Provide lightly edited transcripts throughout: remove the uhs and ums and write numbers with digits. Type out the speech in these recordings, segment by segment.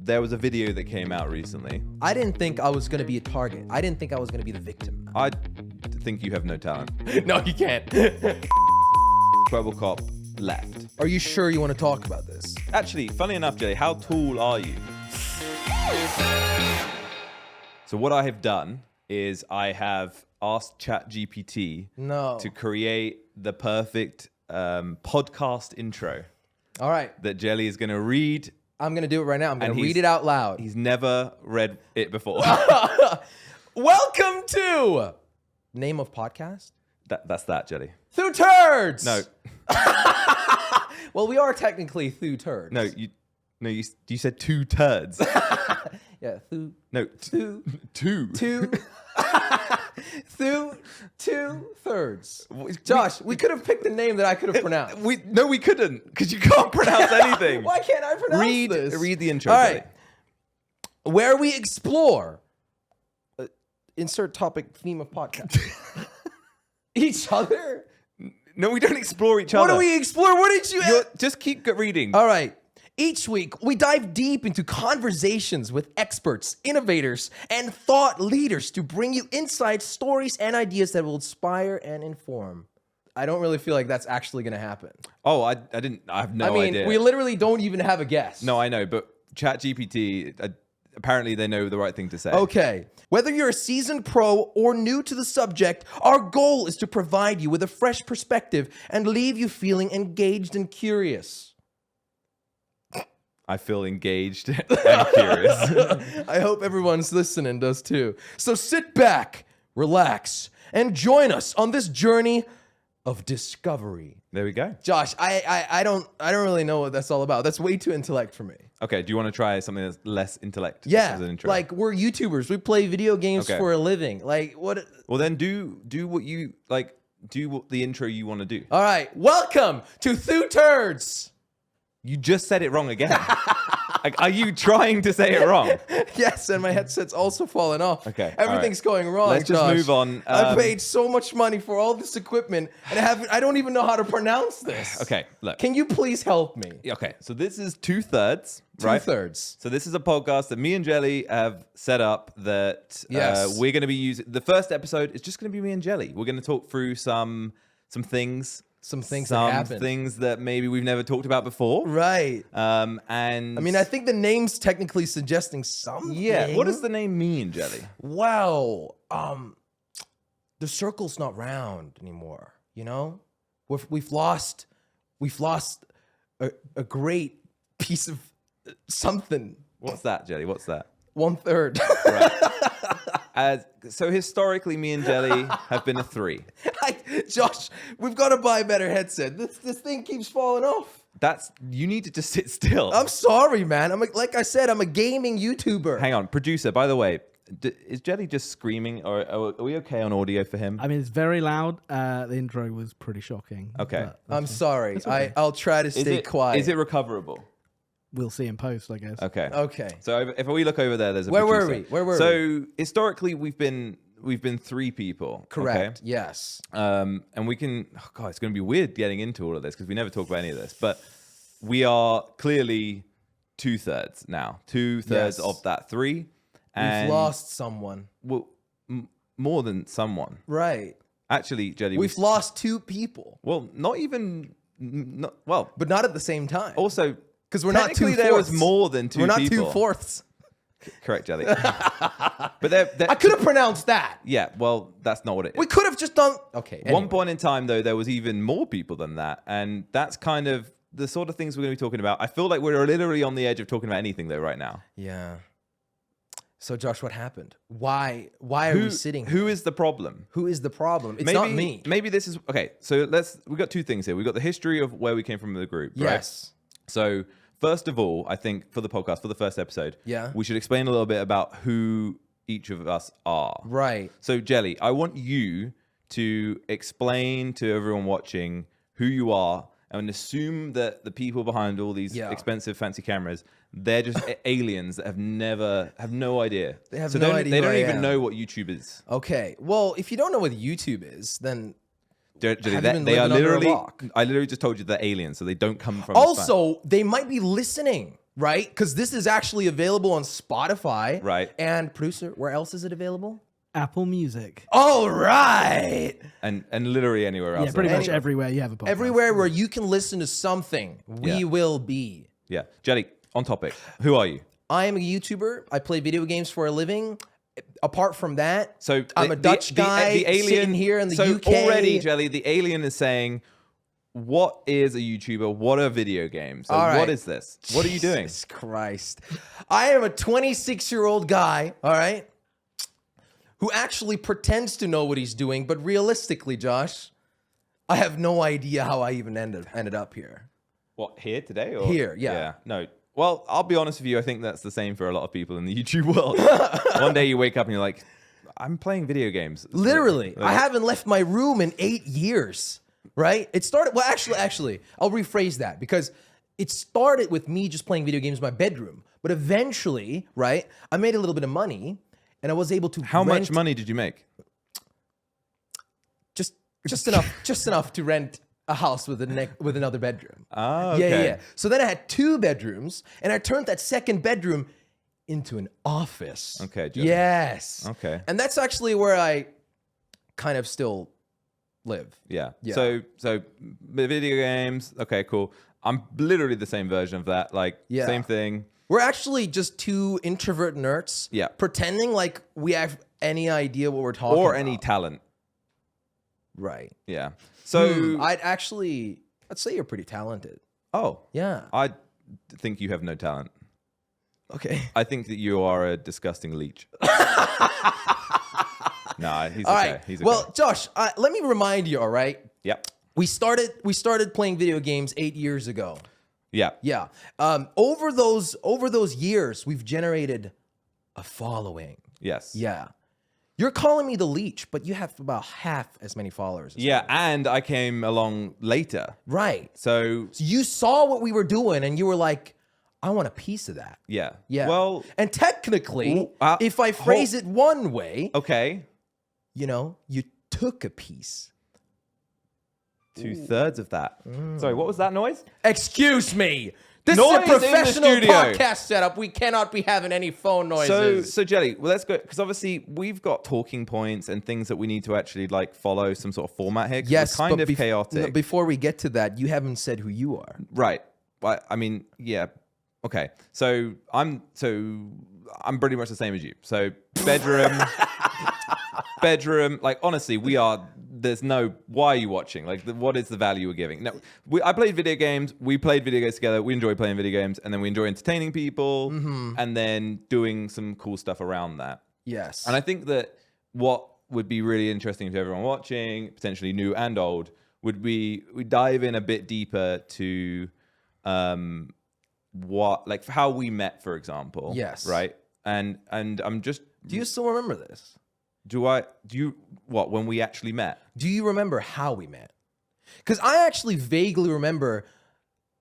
there was a video that came out recently. I didn't think I was going to be a target. I didn't think I was going to be the victim. I think you have no talent. No, you can't. Kwebbelkop left. Are you sure you want to talk about this? Actually, funny enough, Jelly, how tall are you? So what I have done is I have asked ChatGPT to create the perfect podcast intro. All right. That Jelly is going to read. I'm going to do it right now. I'm going to read it out loud. He's never read it before. Welcome to... Name of podcast? That's that, Jelly. Two Turds! No. Well, we are technically two turds. No, you said two turds. Yeah, two. No, two. Two. Two thirds. Josh, we could have picked a name that I could have pronounced. We couldn't, because you can't pronounce anything. Why can't I pronounce this? Read the intro. All right. Where we explore, insert topic, theme of podcast. Each other? No, we don't explore each other. What do we explore? What did you... Just keep reading. All right. Each week, we dive deep into conversations with experts, innovators, and thought leaders to bring you insights, stories, and ideas that will inspire and inform. I don't really feel like that's actually going to happen. Oh, I have no idea. We literally don't even have a guess. No, I know, but ChatGPT, apparently they know the right thing to say. Okay. Whether you're a seasoned pro or new to the subject, our goal is to provide you with a fresh perspective and leave you feeling engaged and curious. I feel engaged and curious. I hope everyone's listening does too. So sit back, relax, and join us on this journey of discovery. There we go. Josh, I don't really know what that's all about. That's way too intellect for me. Okay, do you want to try something that's less intellect? Yeah, as an intro? like we're YouTubers. We play video games for a living. Like what? Well, then do what you like. Do what the intro you want to do. All right, welcome to Two Turds. You just said it wrong again. Like, are you trying to say it wrong? Yes, and my headset's also falling off. Okay, everything's going wrong. Let's just move on. I paid so much money for all this equipment, and I don't even know how to pronounce this. Okay, look. Can you please help me? Okay, so this is Two Thirds, right? Two Thirds. So this is a podcast that me and Jelly have set up that we're going to be using. The first episode is just going to be me and Jelly. We're going to talk through some things. Some things that maybe we've never talked about before. Right. And I mean, I think the name's technically suggesting something. Yeah. What does the name mean, Jelly? Well, the circle's not round anymore. You know, we've lost a great piece of something. What's that, Jelly? What's that? 1/3. Right. So historically, me and Jelly have been a 3. Josh, we've got to buy a better headset. This thing keeps falling off. You need to just sit still. I'm sorry, man. Like I said, I'm a gaming YouTuber. Hang on, producer. By the way, is Jelly just screaming, or are we okay on audio for him? I mean, it's very loud. The intro was pretty shocking. Okay. I'm sorry. Okay. I'll try to stay quiet. Is it recoverable? We'll see in post, I guess. Okay. Okay. So if we look over there, there's a Where producer. were we? So historically, we've been 3 people. Correct. Okay? Yes. And we can. Oh God, it's going to be weird getting into all of this because we never talk about any of this. But we are clearly 2/3 now. 2/3 of that 3. And we've lost someone. Well, more than someone. Right. Actually, Jelly, we've lost 2 people. Well, not even. But not at the same time. Also. Because we're not 2/4. There was more than 2 people. We're not 2/4. Correct, Jelly. But I could have pronounced that. Yeah, well, that's not what it is. We could have just done... Okay, anyway. One point in time, though, there was even more people than that. And that's kind of the sort of things we're going to be talking about. I feel like we're literally on the edge of talking about anything, though, right now. Yeah. So, Josh, what happened? Why are we sitting here? Who is the problem? Who is the problem? It's not me. Maybe this is... Okay, so we've got 2 things here. We've got the history of where we came from in the group, right? Yes. So... First of all, I think for the podcast, for the first episode, we should explain a little bit about who each of us are. Right. So, Jelly, I want you to explain to everyone watching who you are and assume that the people behind all these expensive, fancy cameras, they're just aliens that have no idea. They have no idea. They don't even know what YouTube is. Okay. Well, if you don't know what YouTube is, then... They are literally. I literally just told you they're aliens, so they don't come from. Also, they might be listening. right? Because this is actually available on Spotify. Right. And producer, where else is it available? Apple Music. All right. And literally anywhere else. Yeah, pretty much everywhere you have a podcast. Everywhere where you can listen to something, we will be. Yeah. Jelly, on topic. Who are you? I am a YouTuber. I play video games for a living. Apart from that, So I'm a Dutch guy the alien sitting here in the so UK. already, Jelly, the alien is saying, what is a YouTuber? What are video games? So All right. What is this? What are you doing? Jesus Christ. I am a 26-year-old guy, all right, who actually pretends to know what he's doing, but realistically, Josh, I have no idea how I even ended up here. What, here today? Or? Here, yeah. No. Well, I'll be honest with you. I think that's the same for a lot of people in the YouTube world. One day you wake up and you're like, I'm playing video games. Literally, Like, I haven't left my room in 8 years, right? It started, well, actually, I'll rephrase that because it started with me just playing video games in my bedroom. But eventually, right, I made a little bit of money and I was able to How much money did you make? just enough to rent a house with another bedroom. Oh, okay. Yeah. So then I had 2 bedrooms, and I turned that second bedroom into an office. Okay, Jimmy. Yes. Okay. And that's actually where I kind of still live. Yeah. Yeah. So video games. Okay, cool. I'm literally the same version of that. Like, Yeah. same thing. We're actually just 2 introvert nerds. Yeah. Pretending like we have any idea what we're talking Or about. any talent. Right. Yeah. So, I'd say you're pretty talented. Yeah. I think you have no talent. Okay. I think that you are a disgusting leech. Nah, he's All okay. right. He's okay. Well, Josh, let me remind you, all right? Yep. We started playing video games 8 years ago. Yeah. Yeah. Over those years, we've generated a following. Yes. Yeah. You're calling me the leech, but you have about half as many followers. As Yeah, me. and I came along later. Right. So, So you saw what we were doing and you were like, I want a piece of that. yeah. Yeah. Well, and technically, Ooh, if I phrase it one way, okay. you took a piece. 2/3 of that. Sorry, what was that noise? Excuse me. This Noise is a in the professional studio. podcast setup. We cannot be having any phone noises. So Jelly, well, let's go, because obviously we've got talking points and things that we need to actually like follow some sort of format here. 'Cause yes, we're kind but of chaotic. no, before we get to that, you haven't said who you are. Right. I mean, yeah. Okay. So I'm pretty much the same as you. So bedroom. Like honestly, we are. There's no. Why are you watching? Like, what is the value we're giving? No, I played video games. We played video games together. We enjoy playing video games, and then we enjoy entertaining people, and then doing some cool stuff around that. Yes. And I think that what would be really interesting to everyone watching, potentially new and old, would be we dive in a bit deeper to how we met, for example. Yes. Right. And I'm just. Do you still remember this? When we actually met? Do you remember how we met? Because I actually vaguely remember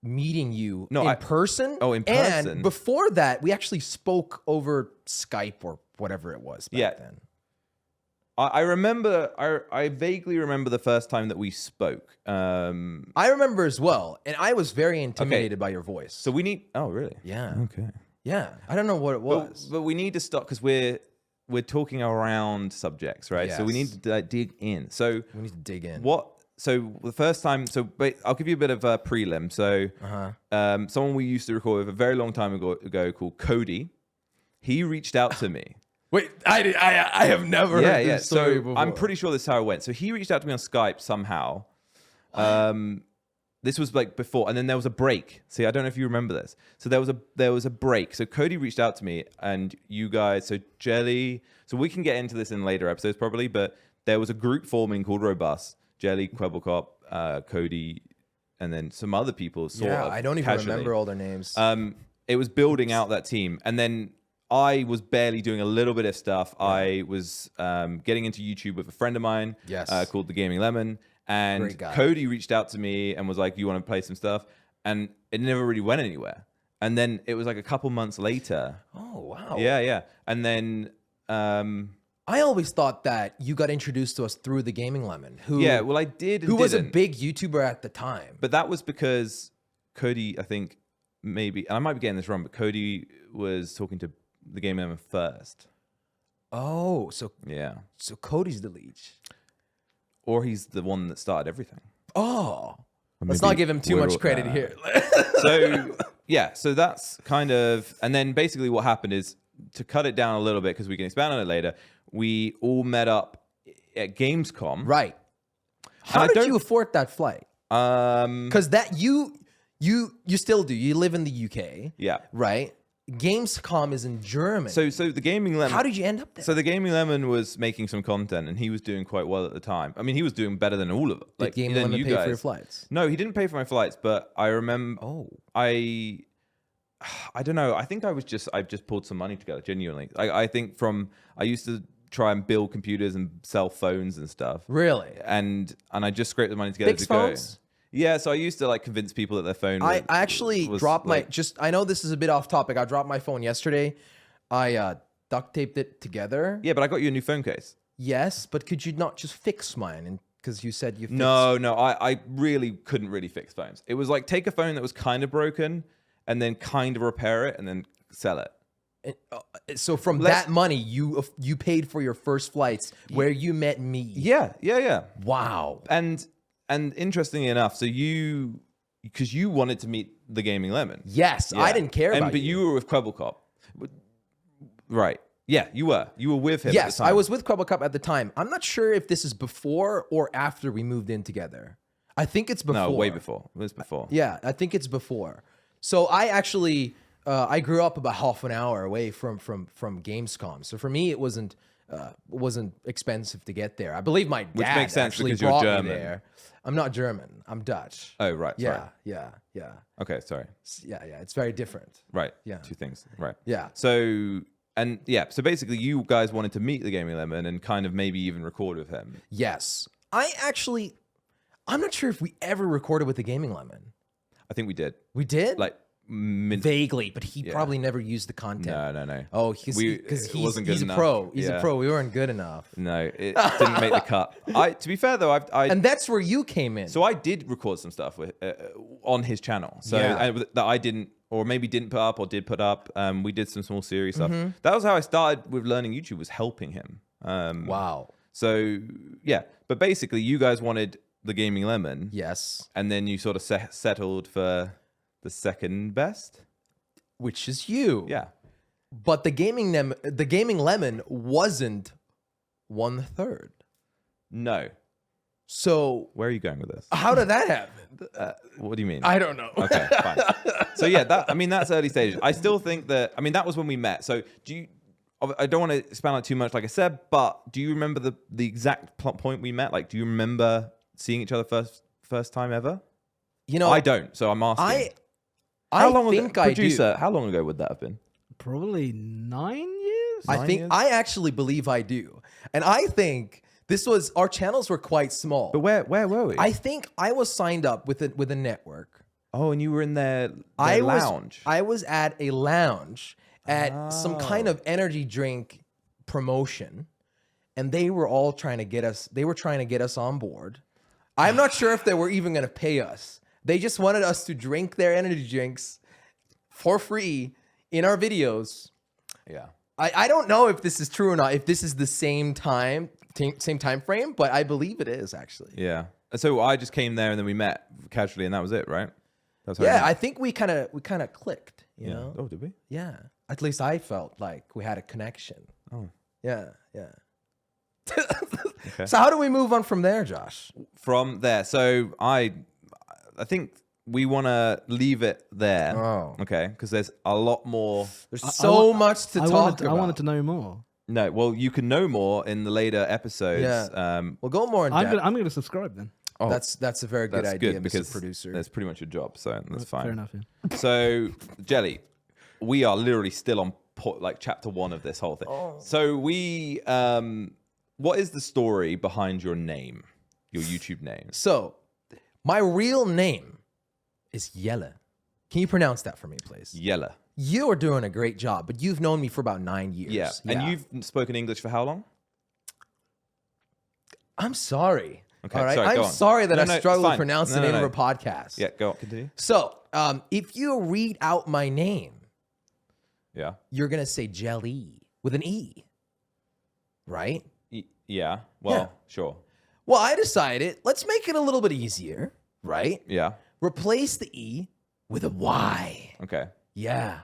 meeting you in person. Oh, in person. And before that, we actually spoke over Skype or whatever it was back then. I remember. I vaguely remember the first time that we spoke. I remember as well, and I was very intimidated by your voice. So we need. Oh, really? Yeah. Okay. Yeah. I don't know what it was. But we need to stop because we're talking around subjects, right? So we Yes. need to dig in. So We need to dig in. So the first time. So wait, I'll give you a bit of a prelim. So someone we used to record with a very long time ago called Cody. He reached out to me. Wait, I have never heard this story So before. I'm pretty sure this is how it went. So he reached out to me on Skype somehow. This was like before, and then there was a break. See, I don't know if you remember this. So there was a break. So Cody reached out to me, and you guys, so Jelly. So we can get into this in later episodes probably, but there was a group forming called Robust. Jelly, Kwebbelkop, Cody, and then some other people. I don't even remember all their names. It was building out that team, and then I was barely doing a little bit of stuff. Yeah. I was getting into YouTube with a friend of mine called The Gaming Lemon. And Cody reached out to me and was like, you want to play some stuff? And it never really went anywhere. And then it was like a couple months later. Oh, wow. Yeah. And then... I always thought that you got introduced to us through The Gaming Lemon. I did and who was a big YouTuber at the time. But that was because Cody, I think... maybe, and I might be getting this wrong, but Cody was talking to the Game Lemon first. Oh, so Cody's the leech. Or he's the one that started everything. Oh. Or Let's maybe not give him too much credit here. So that's kind of, and then basically what happened is, to cut it down a little bit, because we can expand on it later, we all met up at Gamescom. Right. How did you afford that flight? Because that you still do. You live in the UK. Yeah. Right? Gamescom is in Germany. So the Gaming Lemon. How did you end up there? So the Gaming Lemon was making some content, and he was doing quite well at the time. I mean, he was doing better than all of it. Did Gaming Lemon pay for your flights? No, he didn't pay for my flights, but I remember. Oh. I don't know. I think I've just pulled some money together. Genuinely, I think I used to try and build computers and sell phones and stuff. Really? And I just scraped the money together Fixed to go. phones? Yeah, so I used to like convince people that their phone. I actually dropped like, I know this is a bit off topic. I dropped my phone yesterday. I duct taped it together. Yeah, but I got you a new phone case. Yes, but could you not just fix mine? And because you said you fixed... No, I really couldn't really fix phones. It was like take a phone that was kind of broken and then kind of repair it and then sell it. So from that money, you paid for your first flights where you met me. Yeah. Wow. And interestingly enough, so because you wanted to meet the Gaming Lemon. Yes, Yeah. I didn't care about but you were with Kwebbelkop. Right. Yeah, you were. You were with him. Yes, at the time. I was with Kwebbelkop at the time. I'm not sure if this is before or after we moved in together. I think it's before. No, way before. It was before. Yeah, I think it's before. So I actually I grew up about half an hour away from Gamescom. So for me, it wasn't expensive to get there. I believe my dad makes sense actually because you're brought German. me there. I'm not German. I'm Dutch. Oh, right. Yeah, Sorry. yeah. Okay, sorry. Yeah. It's very different. Right. Yeah. Two things. Right. Yeah. So basically you guys wanted to meet the Gaming Lemon and kind of maybe even record with him. Yes. I'm not sure if we ever recorded with the Gaming Lemon. I think we did. We did? Like vaguely, but he probably never used the content. No. Oh, because wasn't good he's enough. a pro. He's Yeah. a pro. We weren't good enough. No, it didn't make the cut. To be fair though, And that's where you came in. so I did record some stuff with on his channel. So Yeah. that I didn't, or maybe didn't put up, or did put up. We did some small series stuff. Mm-hmm. That was how I started with learning YouTube. Was helping him. Wow. So yeah, but basically, you guys wanted the Gaming Lemon. Yes. And then you sort of settled for the second best. Which is you. Yeah. But the Gaming Lemon wasn't 1/3. No. So Where are you going with this? how did that happen? What do you mean? I don't know. Okay, fine. So yeah, that's early stages. I still think that, that was when we met. So I don't want to expand on it too much, like I said, but do you remember the exact point we met? Like, do you remember seeing each other first time ever? I don't, so I'm asking. How long ago would that have been? Probably 9 years. I actually believe I do. And I think our channels were quite small. But where were we? I think I was signed up with a network. Oh, and you were in their lounge. I was at a lounge at some kind of energy drink promotion, and they were all trying to get us on board. I'm not sure if they were even going to pay us. They just wanted us to drink their energy drinks for free in our videos. Yeah. I don't know if this is true or not, if this is the same time frame, but I believe it is actually. Yeah. So I just came there and then we met casually and that was it, right? That's how Yeah, I think we kind of clicked, you know? Oh, did we? Yeah. At least I felt like we had a connection. Oh. Yeah. Okay. So how do we move on from there, Josh? From there. So I think we want to leave it there. Oh. Okay. Because there's a lot more. There's so much to talk about. I wanted to know more. No, well, you can know more in the later episodes. Yeah. We'll go more in depth. I'm going to subscribe then. Oh, that's a very good idea, good Mr. because Producer. that's pretty much your job, so that's fine. Fair enough. Yeah. So, Jelly, we are literally still on chapter 1 of this whole thing. Oh. So we, what is the story behind your name, your YouTube name? So, my real name is Jelly. Can you pronounce that for me, please? Jelly. You are doing a great job, but you've known me for about 9 years. Yeah. And you've spoken English for how long? I'm sorry. Okay, all right. sorry, go I'm on. sorry that No, I no, struggle it's to fine. pronounce No, the no, name no. of a podcast. Yeah, go on, continue. So, If you read out my name, Yeah. you're gonna say Jelly with an E, right? Yeah. Well, sure. Well, I decided let's make it a little bit easier, right? Yeah. Replace the E with a Y. Okay. Yeah.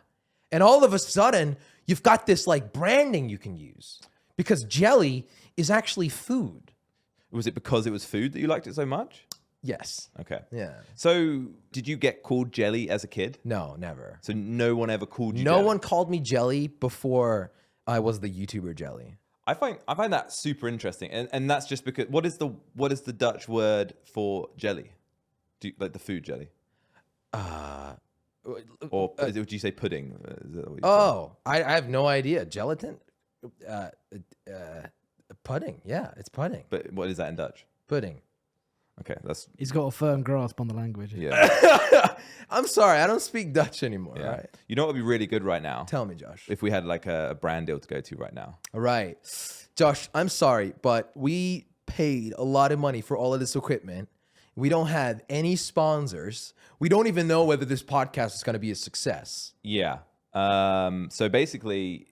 And all of a sudden, you've got this like branding you can use because jelly is actually food. Was it because it was food that you liked it so much? Yes. Okay. Yeah. So, did you get called Jelly as a kid? No, never. So no one ever called you No Jelly? one called me Jelly before I was the YouTuber Jelly. I find that super interesting, and that's just because what is the Dutch word for jelly? Like the food jelly, or would you say pudding? Is that what you say? I have no idea. Gelatin? Pudding. Yeah, it's pudding. But what is that in Dutch? Pudding. Okay, that's He's got a firm grasp on the language. yeah. I'm sorry, I don't speak Dutch anymore, Yeah. right? You know what would be really good right now? Tell me, Josh. If we had like a brand deal to go to right now. All right. Josh, I'm sorry, but we paid a lot of money for all of this equipment. We don't have any sponsors. We don't even know whether this podcast is going to be a success. Yeah. So basically,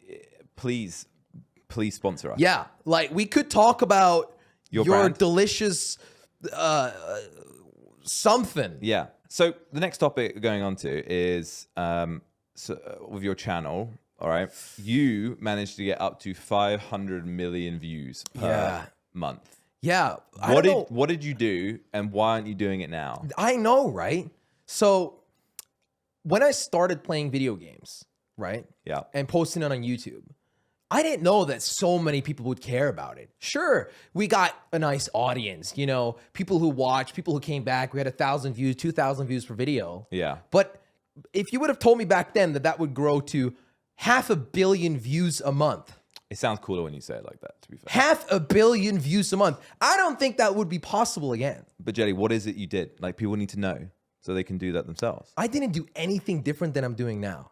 please sponsor us. Yeah. Like we could talk about Your your brand? delicious something. Yeah. So the next topic we're going on to is with your channel. All right. You managed to get up to 500 million views per month. Yeah. What did you do, and why aren't you doing it now? I know, right? So when I started playing video games, right? Yeah. And posting it on YouTube, I didn't know that so many people would care about it. Sure, we got a nice audience, you know, people who watched, people who came back. We had 1,000 views, 2,000 views per video. Yeah. But if you would have told me back then that would grow to 500 million views a month, It sounds cooler when you say it like that, to be fair. 500 million views a month, I don't think that would be possible again. But Jelly, what is it you did? Like, people need to know so they can do that themselves. I didn't do anything different than I'm doing now.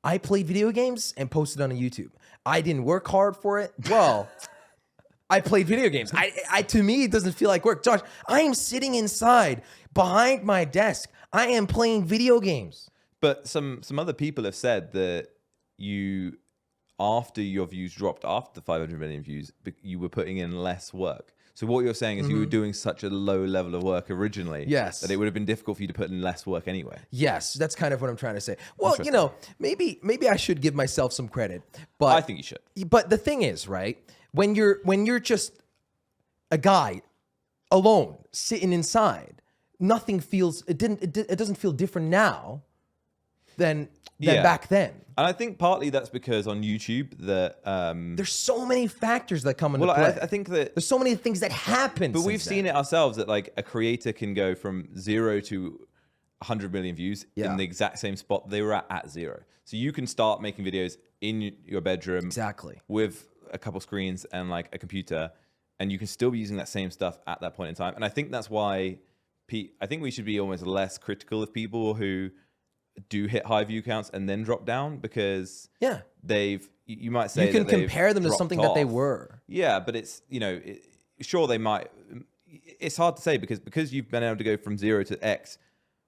I played video games and posted on YouTube. I didn't work hard for it. Well, I played video games. To me, it doesn't feel like work. Josh, I am sitting inside behind my desk. I am playing video games. But some other people have said that you, after your views dropped after the 500 million views, you were putting in less work. So what you're saying is you were doing such a low level of work originally Yes. that it would have been difficult for you to put in less work anyway. Yes, that's kind of what I'm trying to say. Well, you know, maybe I should give myself some credit. But I think you should. But the thing is, right? When you're just a guy alone sitting inside, nothing feels it doesn't feel different now than back then. And I think partly that's because on YouTube that There's so many factors that come into play. I think that There's so many things that happen. but we've seen it ourselves that like a creator can go from 0 to 100 million views in the exact same spot they were at 0. So you can start making videos in your bedroom Exactly. with a couple screens and like a computer, and you can still be using that same stuff at that point in time. And I think that's why I think we should be almost less critical of people who do hit high view counts and then drop down, because you might say you can that they've compare them to dropped something that they off. were. Yeah, but it's, you know, sure they might. It's hard to say because you've been able to go from 0 to X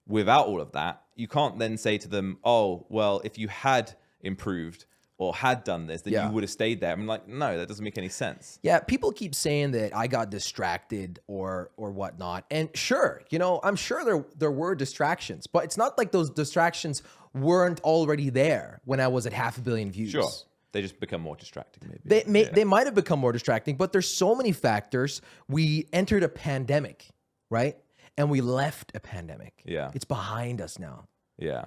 without all of that. You can't then say to them, oh, well, if you had improved or had done this, then you would have stayed there. I'm like, no, that doesn't make any sense. Yeah, people keep saying that I got distracted or whatnot. And sure, you know, I'm sure there were distractions, but it's not like those distractions weren't already there when I was at 500 million views. Sure. They just become more distracting, maybe. They might have become more distracting, but there's so many factors. We entered a pandemic, right? And we left a pandemic. Yeah. It's behind us now. Yeah.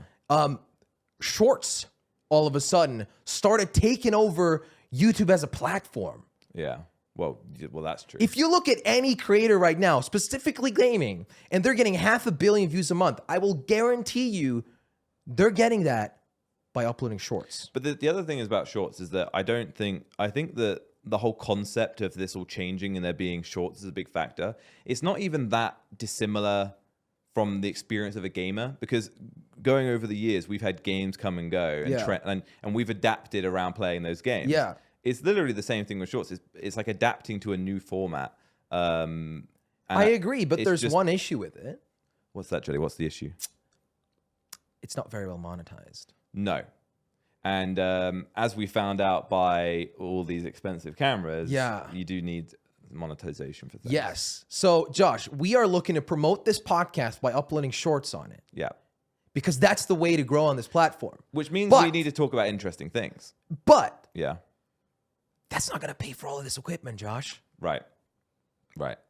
Shorts all of a sudden started taking over YouTube as a platform. Yeah. Well, that's true. If you look at any creator right now, specifically gaming, and they're getting 500 million views a month, I will guarantee you they're getting that by uploading shorts. But the other thing is about shorts is that I think that the whole concept of this all changing and there being shorts is a big factor. It's not even that dissimilar from the experience of a gamer, because going over the years, we've had games come and go and we've adapted around playing those games. Yeah. It's literally the same thing with shorts. It's like adapting to a new format. And I agree, but there's just one issue with it. What's that, Jelly? What's the issue? it's not very well monetized. No. And as we found out by all these expensive cameras, you do need monetization for things. Yes. So, Josh, we are looking to promote this podcast by uploading shorts on it. Yeah. Because that's the way to grow on this platform. Which means we need to talk about interesting things. But yeah, that's not going to pay for all of this equipment, Josh. Right.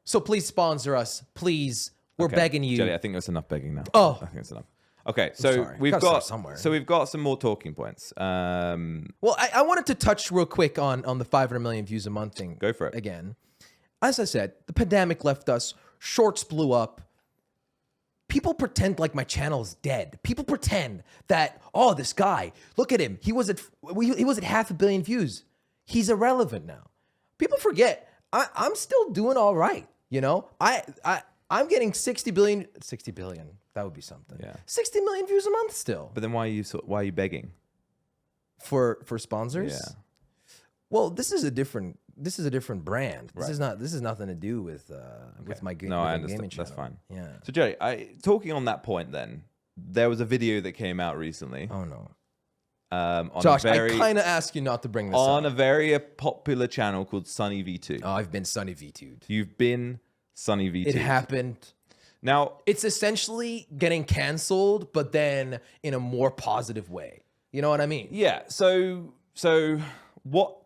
So please sponsor us. Please. We're begging you. Jelly, I think that's enough begging now. Oh. I think it's enough. Okay, so we've got some more talking points. Well, I wanted to touch real quick on the 500 million views a month thing. Go for it. Again. As I said, the pandemic left us. Shorts blew up. People pretend like my channel is dead. People pretend that, oh, this guy, look at him. He was at 500 million views. He's irrelevant now. People forget. I'm still doing all right. You know, I'm getting 60 billion. That would be something. Yeah. 60 million views a month still. But then why are you begging for sponsors? Yeah. Well, this is a different brand. This is nothing to do with my gaming I understand. Gaming channel. That's fine. Yeah. So Jelly, talking on that point, then there was a video that came out recently. Oh no. Josh, I kind of ask you not to bring this up. On a very popular channel called Sunny V2. Oh, I've been Sunny V2'd. You've been Sunny V2. It happened. Now it's essentially getting canceled, but then in a more positive way. You know what I mean? Yeah. So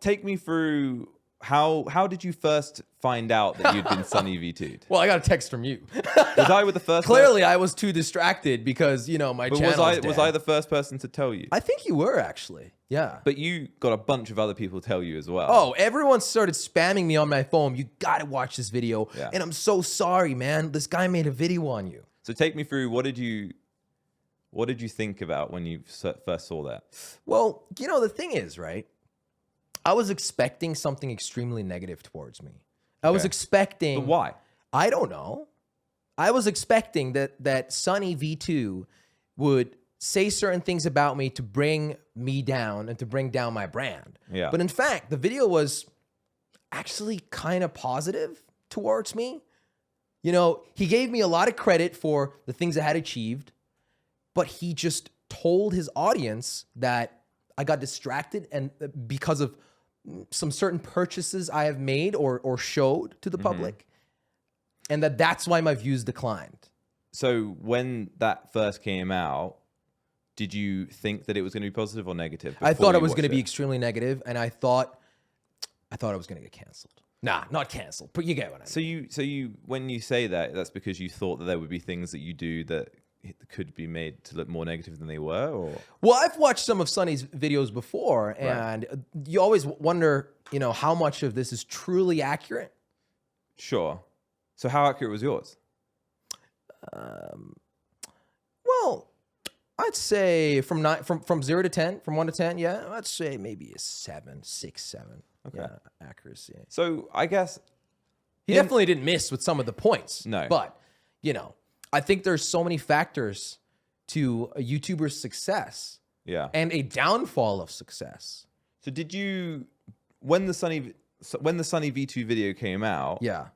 take me through how did you first find out that you'd been Sunny V2'd? Well, I got a text from you. Was I with the first? Clearly, I was too distracted because my channel. Was I the first person to tell you? I think you were actually. Yeah. But you got a bunch of other people tell you as well. Oh, everyone started spamming me on my phone. You got to watch this video. Yeah. And I'm so sorry, man. This guy made a video on you. So take me through. What did you think about when you first saw that? Well, the thing is, right? I was expecting something extremely negative towards me. I was expecting. But why? I don't know. I was expecting that Sunny V2 would say certain things about me to bring me down and to bring down my brand. Yeah. But in fact, the video was actually kind of positive towards me. He gave me a lot of credit for the things I had achieved, but he just told his audience that I got distracted and because of some certain purchases I have made or showed to the public, and that's why my views declined. So when that first came out, did you think that it was going to be positive or negative? I thought it was going to be extremely negative, and I thought it was going to get canceled. Nah, not canceled, but you get what I mean. So you when you say that, that's because you thought that there would be things that you do that could be made to look more negative than they were, or? Well, I've watched some of Sunny's videos before, and you always wonder, how much of this is truly accurate. Sure. So how accurate was yours? Well, I'd say from 0 to 10, from 1 to 10, yeah, I'd say maybe a 7, 6, 7. Okay. Yeah, accuracy. So I guess he definitely didn't miss with some of the points. No. But, I think there's so many factors to a YouTuber's success. Yeah. And a downfall of success. So did you, when the Sunny V2 video came out, yeah,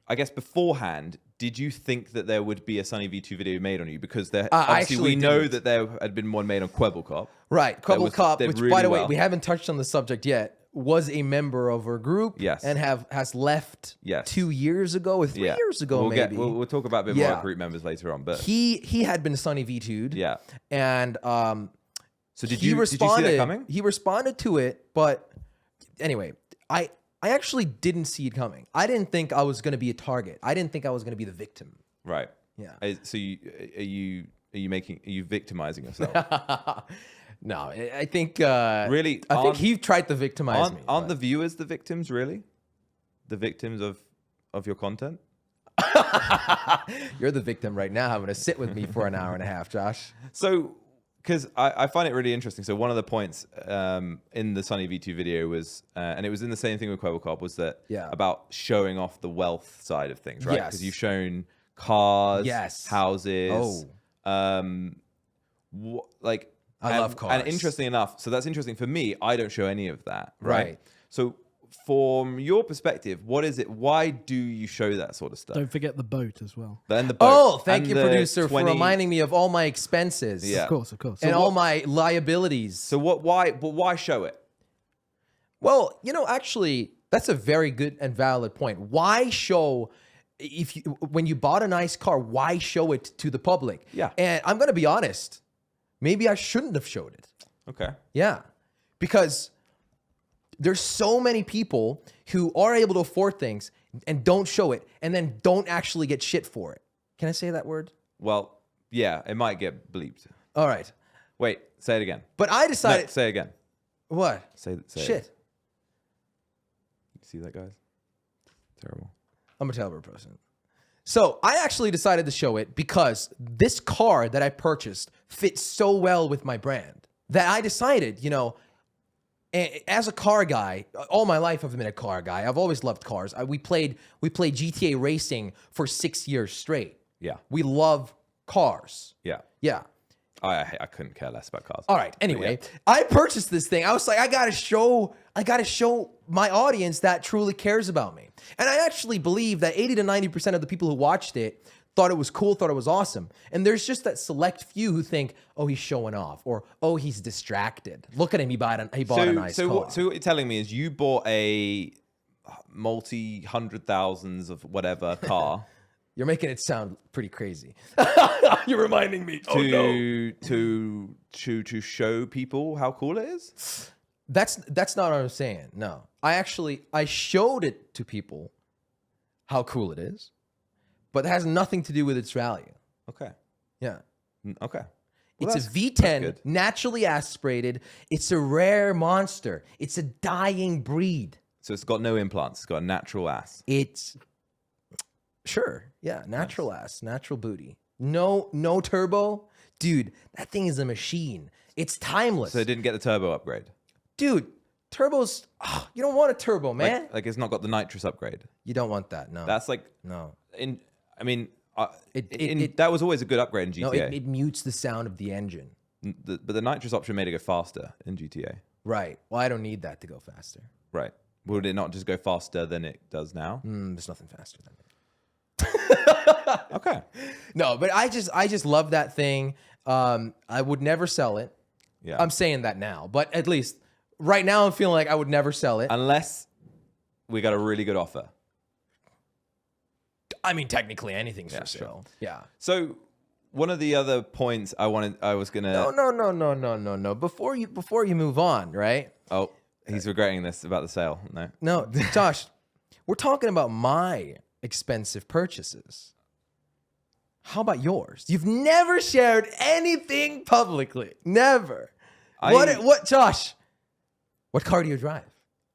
I guess beforehand, did you think that there would be a Sunny V2 video made on you? Because we know that there had been one made on Kwebbelkop. Right, Kwebbelkop, which, really by the way, we haven't touched on the subject yet, was a member of our group. Yes. And has left 2 years ago or 3 years ago, maybe. We'll talk about a bit more group members later on. But he had been Sunny V2'd. Yeah. And so did you see that coming? He responded to it, but anyway, I actually didn't see it coming. I didn't think I was going to be a target. I didn't think I was going to be the victim. Right. Yeah. So are you victimizing yourself? No, I think really. I think he tried to victimize me. Aren't the viewers the victims? Really, the victims of your content? You're the victim right now, having to sit with me for an hour and a half, Josh. So, because I find it really interesting. So one of the points in the Sunny V2 video was, and it was in the same thing with Kwebbelkop, was that about showing off the wealth side of things, right? Because you've shown cars, houses. I love cars. And interesting enough, so that's interesting for me. I don't show any of that, right? So from your perspective, what is it? Why do you show that sort of stuff? Don't forget the boat as well. And the boat. Oh, thank And you, the producer, for reminding me of all my expenses. Yeah. Of course, of course. And all my liabilities. So what? Why? But why show it? Well, actually, that's a very good and valid point. Why show when you bought a nice car, why show it to the public? Yeah. And I'm going to be honest, maybe I shouldn't have showed it. Okay. Yeah. Because there's so many people who are able to afford things and don't show it and then don't actually get shit for it. Can I say that word? Well, yeah, it might get bleeped. All right. Wait, say it again. But I decided. No, say it again. What? Say Shit. it. You see that, guys? Terrible. I'm a terrible person. So I actually decided to show it because this car that I purchased fits so well with my brand that I decided, as a car guy, all my life I've been a car guy. I've always loved cars. We played GTA racing for 6 years straight. Yeah. We love cars. Yeah. Yeah. I couldn't care less about cars. All right. Anyway, I purchased this thing. I was like, I gotta show my audience that truly cares about me. And I actually believe that 80 to 90% of the people who watched it thought it was cool, thought it was awesome. And there's just that select few who think, oh, he's showing off, or oh, he's distracted. Look at him, he bought a nice car. So what you're telling me is you bought a multi-hundred thousands of whatever car. You're making it sound pretty crazy. You're reminding me. To show people how cool it is? That's not what I'm saying. No. I showed it to people how cool it is, but it has nothing to do with its value. Okay. Yeah. Okay. It's a V10, naturally aspirated. It's a rare monster. It's a dying breed. So it's got no implants. It's got a natural ass. It's sure. Yeah, natural ass, natural booty. No turbo. Dude, that thing is a machine. It's timeless. So it didn't get the turbo upgrade. Dude, turbos, you don't want a turbo, man. Like it's not got the nitrous upgrade. You don't want that, no. That's like no. That was always a good upgrade in GTA. No, it mutes the sound of the engine. But the nitrous option made it go faster in GTA. Right. Well, I don't need that to go faster. Right. Would it not just go faster than it does now? There's nothing faster than it. Okay. No, but I just love that thing. I would never sell it. Yeah. I'm saying that now, but at least right now I'm feeling like I would never sell it. Unless we got a really good offer. I mean, technically anything's Yeah, for sale. sure. Yeah. So one of the other points I was gonna. No. Before you move on, right? Oh, he's regretting this about the sale. No, Josh, we're talking about my expensive purchases. How about yours? You've never shared anything publicly. Never. What, Josh? What car do you drive?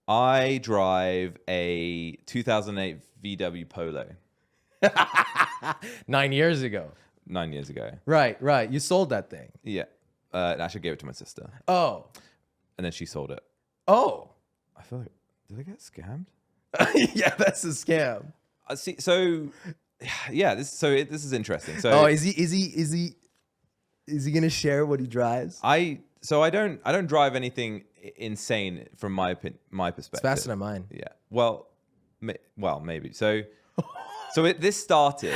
I drive a 2008 VW Polo. 9 years ago. 9 years ago. Right. You sold that thing. Yeah. Actually, I gave it to my sister, Oh. and then she sold it. Oh. I feel like, did I get scammed? Yeah, that's a scam. See, so yeah, this is interesting. So, Oh, is he gonna share what he drives? I don't drive anything insane from my perspective. It's faster than mine. Yeah. Well, maybe. So this started.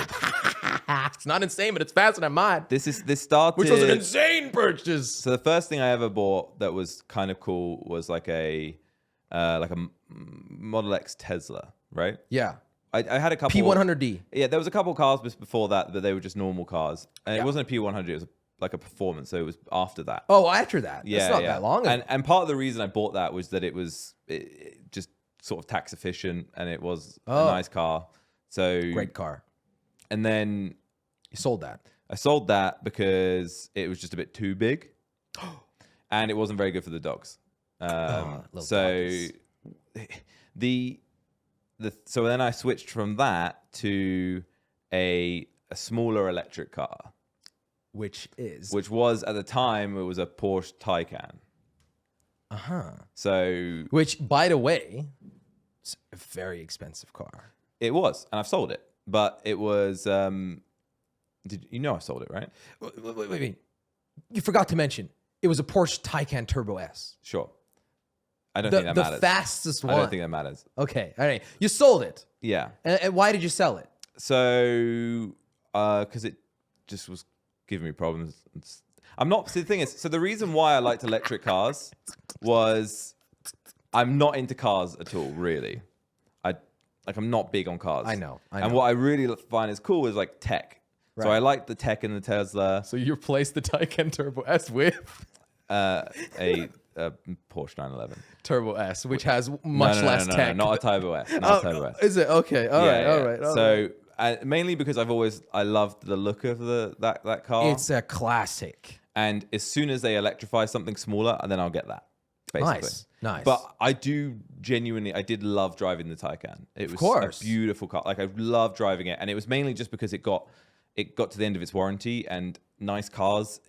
It's not insane, but it's faster than mine. This started. Which was an insane purchase. So the first thing I ever bought that was kind of cool was like a Model X Tesla, right? Yeah. I had a couple P100D. Yeah, there was a couple cars before that, but they were just normal cars, and Yeah. it wasn't a P100. It was like a performance, so it was after that. Oh, after that. Yeah, It's not that long ago. And part of the reason I bought that was that it was just sort of tax efficient, and it was a nice car. So Great car. And then You sold that. I sold that because it was just a bit too big, and it wasn't very good for the dogs. Little So doggies. so then I switched from that to a smaller electric car, Which was at the time it was a Porsche Taycan. So Which, by the way, is a very expensive car. it was, and I've sold it, but it was. Did you know I sold it, right? Wait. You forgot to mention it was a Porsche Taycan Turbo S. Sure. I don't think that matters. The fastest one. I don't think that matters. Okay, all right. You sold it. Yeah. And why did you sell it? So, because it just was giving me problems. I'm not. See, the thing is, so the reason why I liked electric cars was I'm not into cars at all, really. I'm not big on cars. I know. And what I really find is cool is like tech. Right. So I like the tech in the Tesla. So you replaced the Taycan Turbo S with a Porsche 911 Turbo S, which has much less tech. No, not a Turbo S. Not a Turbo S. Is it okay? All right. So mainly because I loved the look of that car. It's a classic. And as soon as they electrify something smaller, then I'll get that. Basically. Nice. But I did love driving the Taycan. It was a beautiful car. Like I loved driving it, and it was mainly just because it got to the end of its warranty, and nice cars.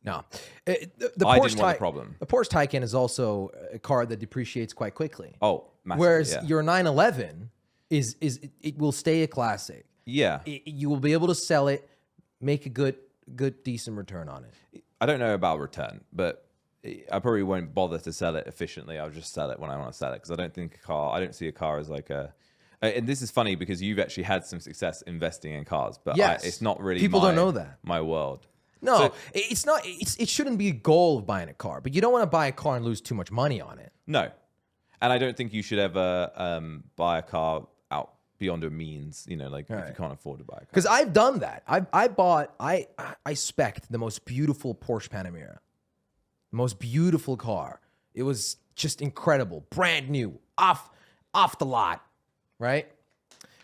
No, I didn't want a problem. The Porsche Taycan is also a car that depreciates quite quickly. Oh, massively, whereas your 911 it will stay a classic. Yeah, you will be able to sell it, make a good decent return on it. I don't know about return, but I probably won't bother to sell it efficiently. I'll just sell it when I want to sell it because I don't see a car as like a. And this is funny because you've actually had some success investing in cars, but it's not really. People don't know that. My world. No, so, it's not. It shouldn't be a goal of buying a car, but you don't want to buy a car and lose too much money on it. No, and I don't think you should ever buy a car out beyond your means. You know, like if you can't afford to buy a car. Because I've done that. I spec'd the most beautiful Porsche Panamera, the most beautiful car. It was just incredible, brand new, off the lot, right?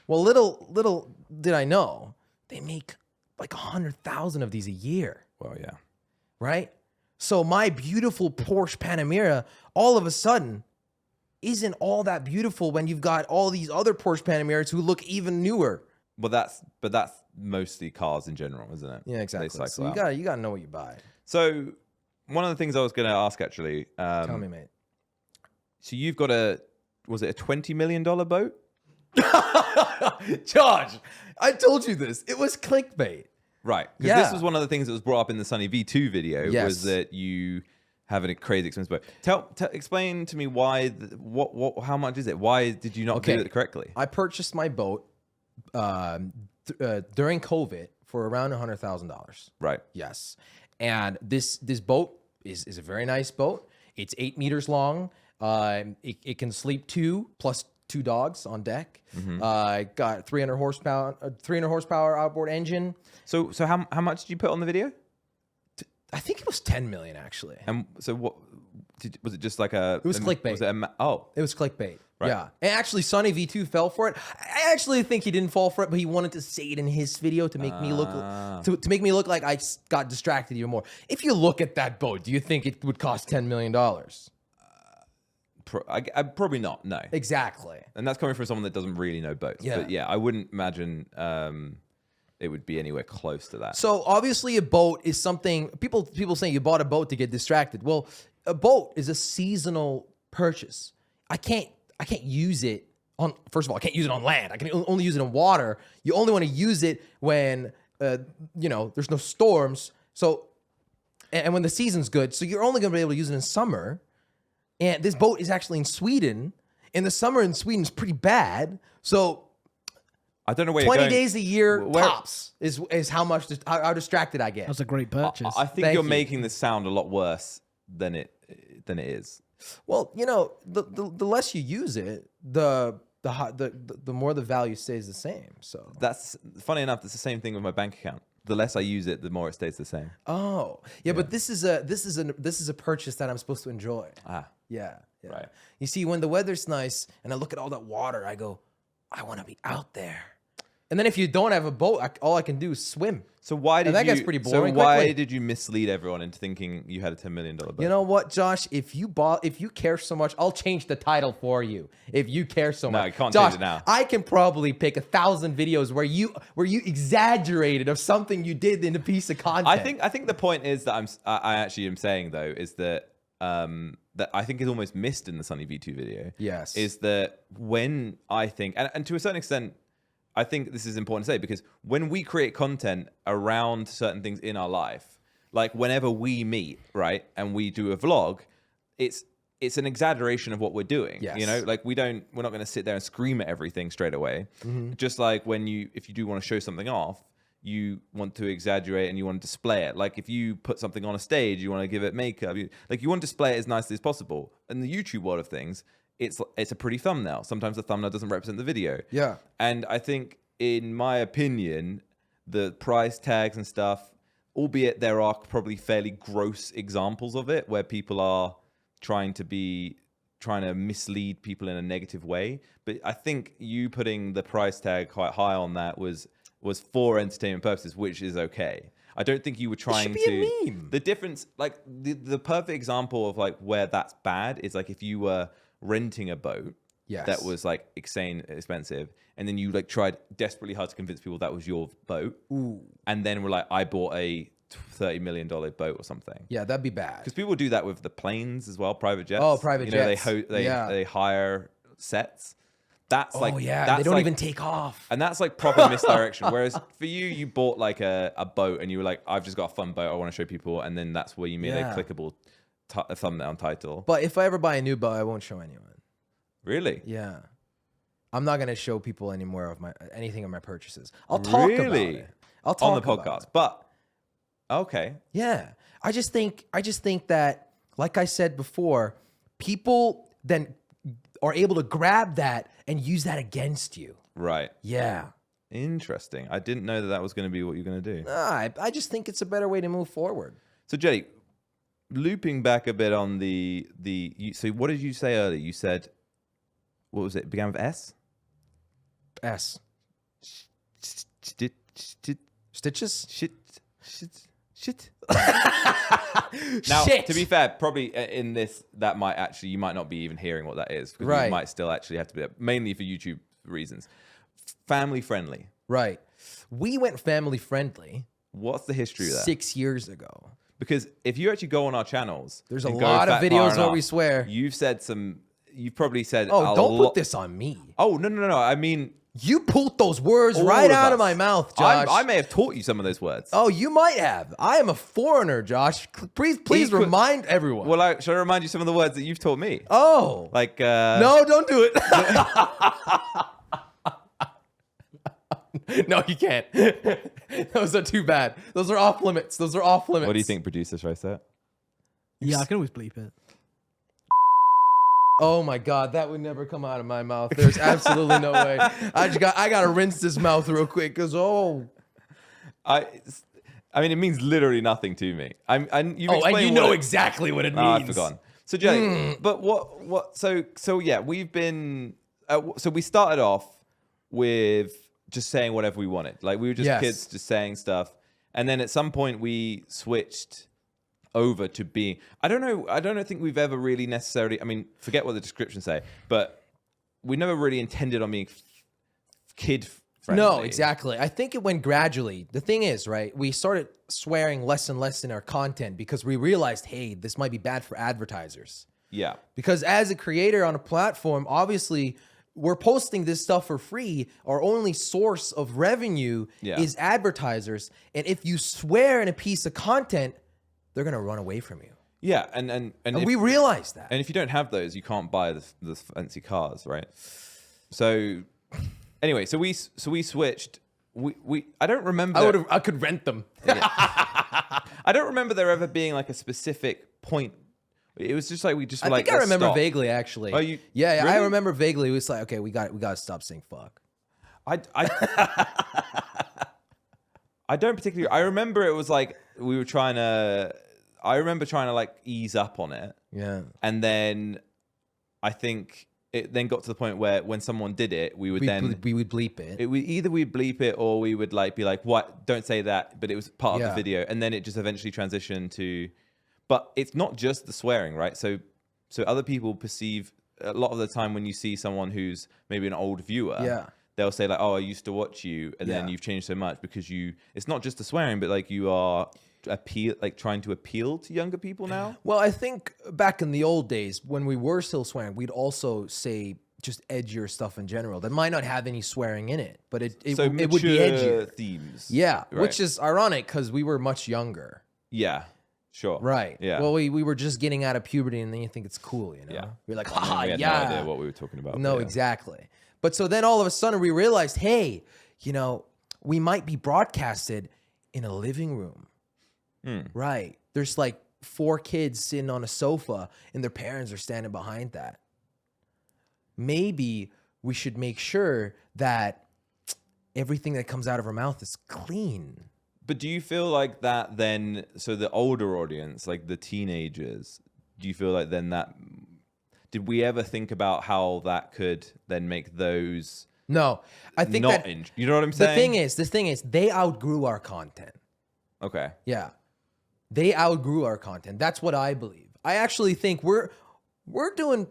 Well, little did I know they make like 100,000 of these a year. Well, yeah. Right? So my beautiful Porsche Panamera all of a sudden isn't all that beautiful when you've got all these other Porsche Panameras who look even newer. Well, that's mostly cars in general, isn't it? Yeah, exactly. So you gotta know what you buy. So one of the things I was going to ask actually. Tell me, mate. So you've got was it a $20 million boat? Josh, I told you this. It was clickbait. Right. Because this was one of the things that was brought up in the Sunny V2 video was that you have a crazy expensive boat. Explain to me why, how much is it? Why did you not do it correctly? I purchased my boat during COVID for around $100,000. Right. Yes. And this boat is a very nice boat. It's 8 meters long. It can sleep 2 plus 2 dogs on deck. Got 300 horsepower outboard engine. So how much did you put on the video? I think it was 10 million actually. And so what was it? Just like a? It was clickbait. Was it it was clickbait. Right. Yeah. And actually, Sunny V2 fell for it. I actually think he didn't fall for it, but he wanted to say it in his video to make me look to make me look like I got distracted even more. If you look at that boat, do you think it would cost $10 million? Probably not. No. Exactly. And that's coming from someone that doesn't really know boats. Yeah. But yeah, I wouldn't imagine it would be anywhere close to that. So obviously, a boat is something people saying you bought a boat to get distracted. Well, a boat is a seasonal purchase. I can't use it on. First of all, I can't use it on land. I can only use it in water. You only want to use it when there's no storms. So and when the season's good. So you're only going to be able to use it in summer. And this boat is actually in Sweden. And the summer in Sweden is pretty bad. So I don't know where 20 days a year tops is how distracted I get. That's a great purchase. I think you're making this sound a lot worse than it is. Well, the less you use it, the more the value stays the same. So that's funny enough. It's the same thing with my bank account. The less I use it, the more it stays the same. Oh, yeah. But this is a purchase that I'm supposed to enjoy. Yeah. Right. You see, when the weather's nice and I look at all that water, I go, I want to be out there. And then if you don't have a boat, all I can do is swim. So why did that gets pretty boring. So why did you mislead everyone into thinking you had a $10 million boat? You know what, Josh? If you care so much, I'll change the title for you. If you care so much, no, I can't Josh, change it now. I can probably pick 1,000 videos where you exaggerated of something you did in a piece of content. I think the point is that I actually am saying though is that that I think is almost missed in the Sunny V2 video. Yes, is that when I think and to a certain extent. I think this is important to say because when we create content around certain things in our life, like whenever we meet, right, and we do a vlog, it's it's an exaggeration of what we're doing. Yes. You know, like we're not going to sit there and scream at everything straight away. Just like if you do want to show something off, you want to exaggerate and you want to display it. Like if you put something on a stage, you want to give it makeup. You want to display it as nicely as possible. In the YouTube world of things, it's a pretty thumbnail. Sometimes the thumbnail doesn't represent the video. Yeah. And I think, in my opinion, the price tags and stuff, albeit there are probably fairly gross examples of it where people are trying to mislead people in a negative way. But I think you putting the price tag quite high on that was for entertainment purposes, which is okay. I don't think you were trying it should be a meme. The difference, like the perfect example of like where that's bad is like if you were renting a boat that was like insane expensive, and then you like tried desperately hard to convince people that was your boat, and then were like, I bought a $30 million boat or something. Yeah, that'd be bad. Because people do that with the planes as well, private jets. Oh, private jets. They hire sets. That's they don't even take off. And that's like proper misdirection. Whereas for you bought like a boat and you were like, I've just got a fun boat, I want to show people. And then that's where you made a clickable thumbnail title. But if I ever buy a new boat, I won't show anyone. Really? Yeah. I'm not going to show people any more of anything of my purchases. I'll talk about it. I'll talk on the podcast. But okay. Yeah. I just think that, like I said before, people then are able to grab that and use that against you. Right. Yeah. Interesting. I didn't know that was going to be what you're going to do. I just think it's a better way to move forward. So, Jelly, looping back a bit on so what did you say earlier? You said, what was it? It began with S? S. Stitches? Shit. Now, to be fair, probably in this, you might not be even hearing what that is. Because you might still actually have to be, mainly for YouTube reasons. Family friendly. Right. We went family friendly. What's the history of that? 6 years ago. Because if you actually go on our channels, there's a lot of videos where we swear. You've probably said, oh, don't put this on me. Oh, no. I mean, you pulled those words right out of my mouth, Josh. I may have taught you some of those words. Oh, you might have. I am a foreigner, Josh. Please remind everyone. Well, should I remind you some of the words that you've taught me? Oh. Like, no, don't do it. No, you can't. Those are too bad. Those are off limits. What do you think, producer? Should I say it? Yeah, I can always bleep it. Oh my God, that would never come out of my mouth. There's absolutely no way. I gotta rinse this mouth real quick because I mean, it means literally nothing to me. And you know exactly what it means. I've forgotten. So Jelly, but what? So yeah, we've been. So we started off with just saying whatever we wanted. Like we were just kids, just saying stuff, and then at some point we switched over to being, I don't think we've ever really necessarily, I mean, forget what the descriptions say, but we never really intended on being kid friendly. No, exactly. I think it went gradually. The thing is, right, we started swearing less and less in our content because we realized, hey, this might be bad for advertisers. Yeah. Because as a creator on a platform, obviously we're posting this stuff for free. Our only source of revenue is advertisers. And if you swear in a piece of content, they're going to run away from you. Yeah, and we realized that. And if you don't have those, you can't buy the fancy cars, right? So anyway, so we switched. I don't remember. I could rent them. I don't remember there ever being like a specific point. It was just like we just were like. I think I remember vaguely, actually. Oh, you? Yeah, really? I remember vaguely. It was like, okay, we got to stop saying fuck. I don't particularly. I remember it was like we were trying to. I remember trying to like ease up on it. Yeah. And then I think it then got to the point where when someone did it, we would bleep it. Either we'd bleep it or we would like be like, "What? Don't say that." But it was part of the video, and then it just eventually transitioned to. But it's not just the swearing, right? So other people perceive a lot of the time when you see someone who's maybe an old viewer. Yeah. They'll say like, "Oh, I used to watch you," and then you've changed so much because you. It's not just the swearing, but like you are trying to appeal to younger people now. Well, I think back in the old days when we were still swearing, we'd also say just edgier stuff in general that might not have any swearing in it, but it would be edgier themes. Yeah, right. Which is ironic because we were much younger. Yeah. Sure. Right. Yeah. Well, we were just getting out of puberty, and then you think it's cool, you know? Yeah. You're like, I mean, ha, we had yeah. no idea what we were talking about. No, yeah. exactly. But so then all of a sudden we realized, hey, you know, we might be broadcasted in a living room. Right. There's like 4 kids sitting on a sofa, and their parents are standing behind that. Maybe we should make sure that everything that comes out of our mouth is clean. But do you feel like that then, so the older audience, like the teenagers, do you feel like then that, did we ever think about how that could then make those No, I think not that you know what I'm saying? the thing is, they outgrew our content. Okay. Yeah, they outgrew our content. That's what I believe. I actually think we're doing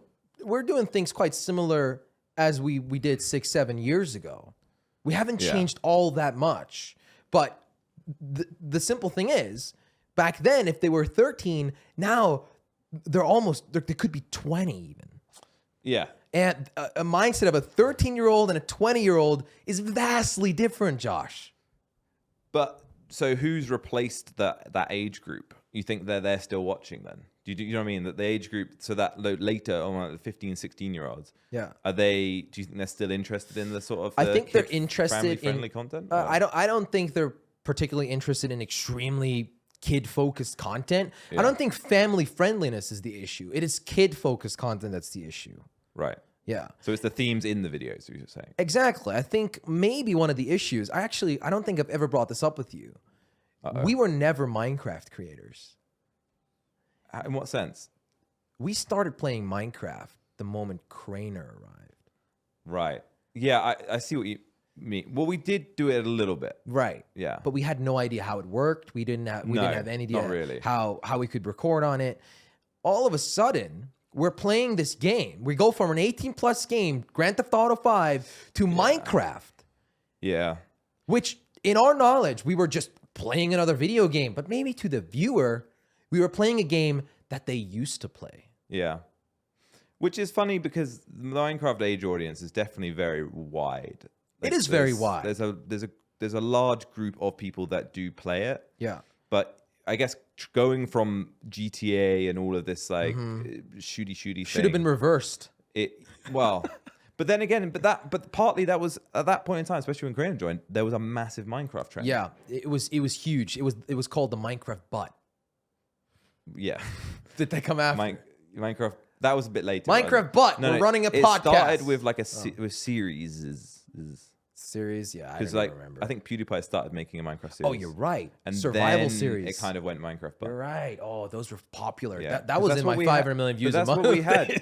things quite similar as we did 6-7 years ago. We haven't changed all that much, but the simple thing is, back then, if they were 13, now they're almost, they could be 20 even. Yeah. And a mindset of a 13-year-old and a 20-year-old is vastly different, Josh. But so who's replaced that age group? You think they're still watching then? Do you know what I mean? That the age group, so that later on, like the 15, 16-year-olds, Yeah. do you think they're still interested in the sort of I think they're interested in family-friendly content? I don't think they're particularly interested in extremely kid-focused content. I don't think family friendliness is the issue. It is kid-focused content that's the issue. Right. Yeah. So it's the themes in the videos, you're saying? Exactly. I think maybe one of the issues, I don't think I've ever brought this up with you. We were never Minecraft creators. In what sense? We started playing Minecraft the moment Crainer arrived. Right. Yeah, I see what you mean. Well, we did do it a little bit. Right. Yeah. But we had no idea how it worked. We didn't have any idea not really. how we could record on it. All of a sudden, we're playing this game. We go from an 18+ game, Grand Theft Auto 5, to Minecraft. Yeah. Which, in our knowledge, we were just playing another video game. But maybe to the viewer, we were playing a game that they used to play. Yeah. Which is funny because the Minecraft age audience is definitely very wide. It is very wide. There's a large group of people that do play it. Yeah. But I guess going from GTA and all of this like shooty Should have been reversed. But then again, but partly that was at that point in time, especially when Crainer joined, there was a massive Minecraft trend. Yeah, it was huge. It was called the Minecraft butt. Yeah. Did they come after? Minecraft. That was a bit later. Minecraft butt. We're running a podcast. It started with like with series. Series, yeah. Because like remember. I think PewDiePie started making a Minecraft series. Oh, you're right. And survival then series. It kind of went Minecraft. You're right. Oh, those were popular. Yeah. That was in my 500 million views. But that's a month. what we had.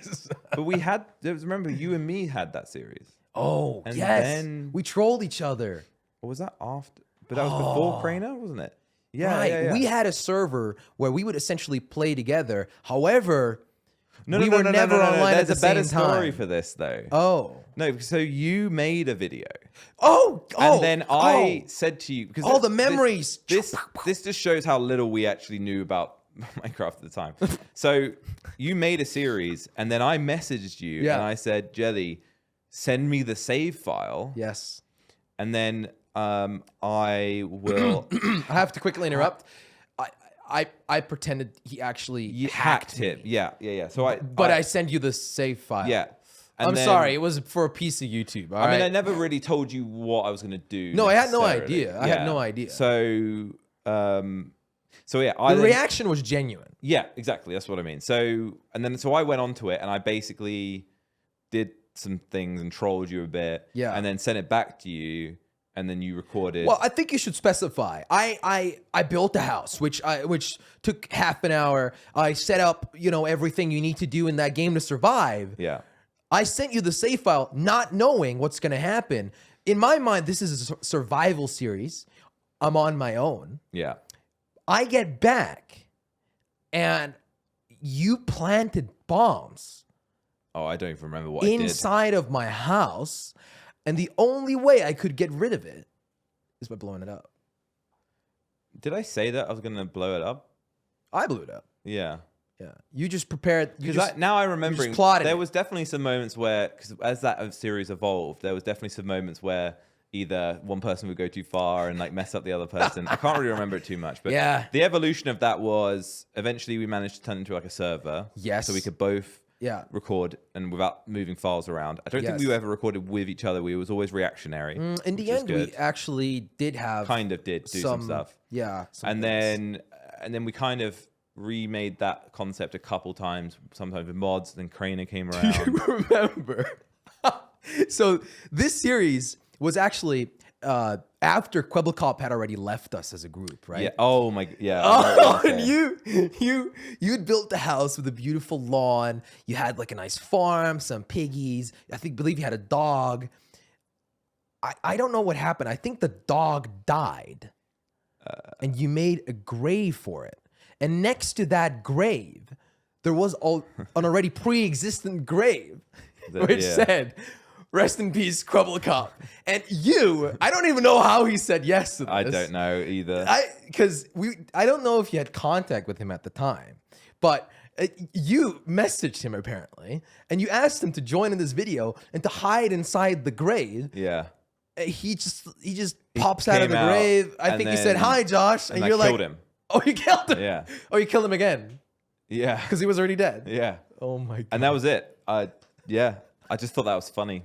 But we had. Remember, you and me had that series. Oh, and yes. Then, we trolled each other. Or was that after? But that was before Crainer, wasn't it? Yeah, right. yeah. We had a server where we would essentially play together. However, we were never online at the same time. There's a better story for this, though. Oh. No, so you made a video. And then I said to you... because all the memories. This just shows how little we actually knew about Minecraft at the time. So you made a series, and then I messaged you, and I said, Jelly, send me the save file. Yes. And then I will... I have to quickly interrupt. I pretended he actually hacked it. Me. Yeah. So I send you the save file. Yeah. I'm sorry. It was for a piece of YouTube. I mean, I never really told you what I was going to do. No, I had no idea. I had no idea. So, the reaction was genuine. Yeah, exactly. That's what I mean. So I went onto it and I basically did some things and trolled you a bit. Yeah. And then sent it back to you. And then you recorded. Well, I think you should specify. I built a house, which took half an hour. I set up, everything you need to do in that game to survive. Yeah. I sent you the save file, not knowing what's going to happen. In my mind, this is a survival series. I'm on my own. Yeah. I get back, and you planted bombs. Oh, I don't even remember what I did. Inside of my house. And the only way I could get rid of it is by blowing it up. Did I say that I was going to blow it up? I blew it up. Yeah. Yeah. You just prepared. Now I'm remembering. There was definitely some moments where, because as that series evolved, there was definitely some moments where either one person would go too far and like mess up the other person. I can't really remember it too much, but Yeah. the evolution of that was eventually we managed to turn it into like a server. Yes. So we could both record and without moving files around. I don't think we ever recorded with each other. We was always reactionary. In the end, we actually did have do some stuff. Yeah. And then we kind of remade that concept a couple times, sometimes with mods. Then Crainer came around. Do you remember? So this series was actually after Kwebbelkop had already left us as a group, right? Yeah. Oh my. Yeah. Oh, and you'd built the house with a beautiful lawn. You had like a nice farm, some piggies. Believe you had a dog. I don't know what happened. I think the dog died, and you made a grave for it. And next to that grave, there was an already pre-existent grave, which said, "Rest in peace, Kwebbelkop." And I don't even know how he said yes to this. I don't know either. I don't know if you had contact with him at the time, but you messaged him apparently, and you asked him to join in this video and to hide inside the grave. Yeah. He just pops out of the grave. I think he said, "Hi, Josh," and you're like, killed him. "Oh, you killed him." Yeah. Oh, you killed him again. Yeah. Because he was already dead. Yeah. Oh my god. And that was it. I just thought that was funny.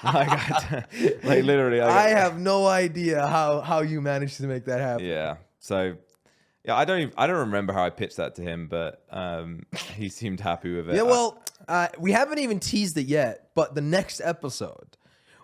Like literally. I have no idea how you managed to make that happen. Yeah. So, yeah, I don't remember how I pitched that to him, but he seemed happy with it. Yeah. Well, we haven't even teased it yet, but the next episode,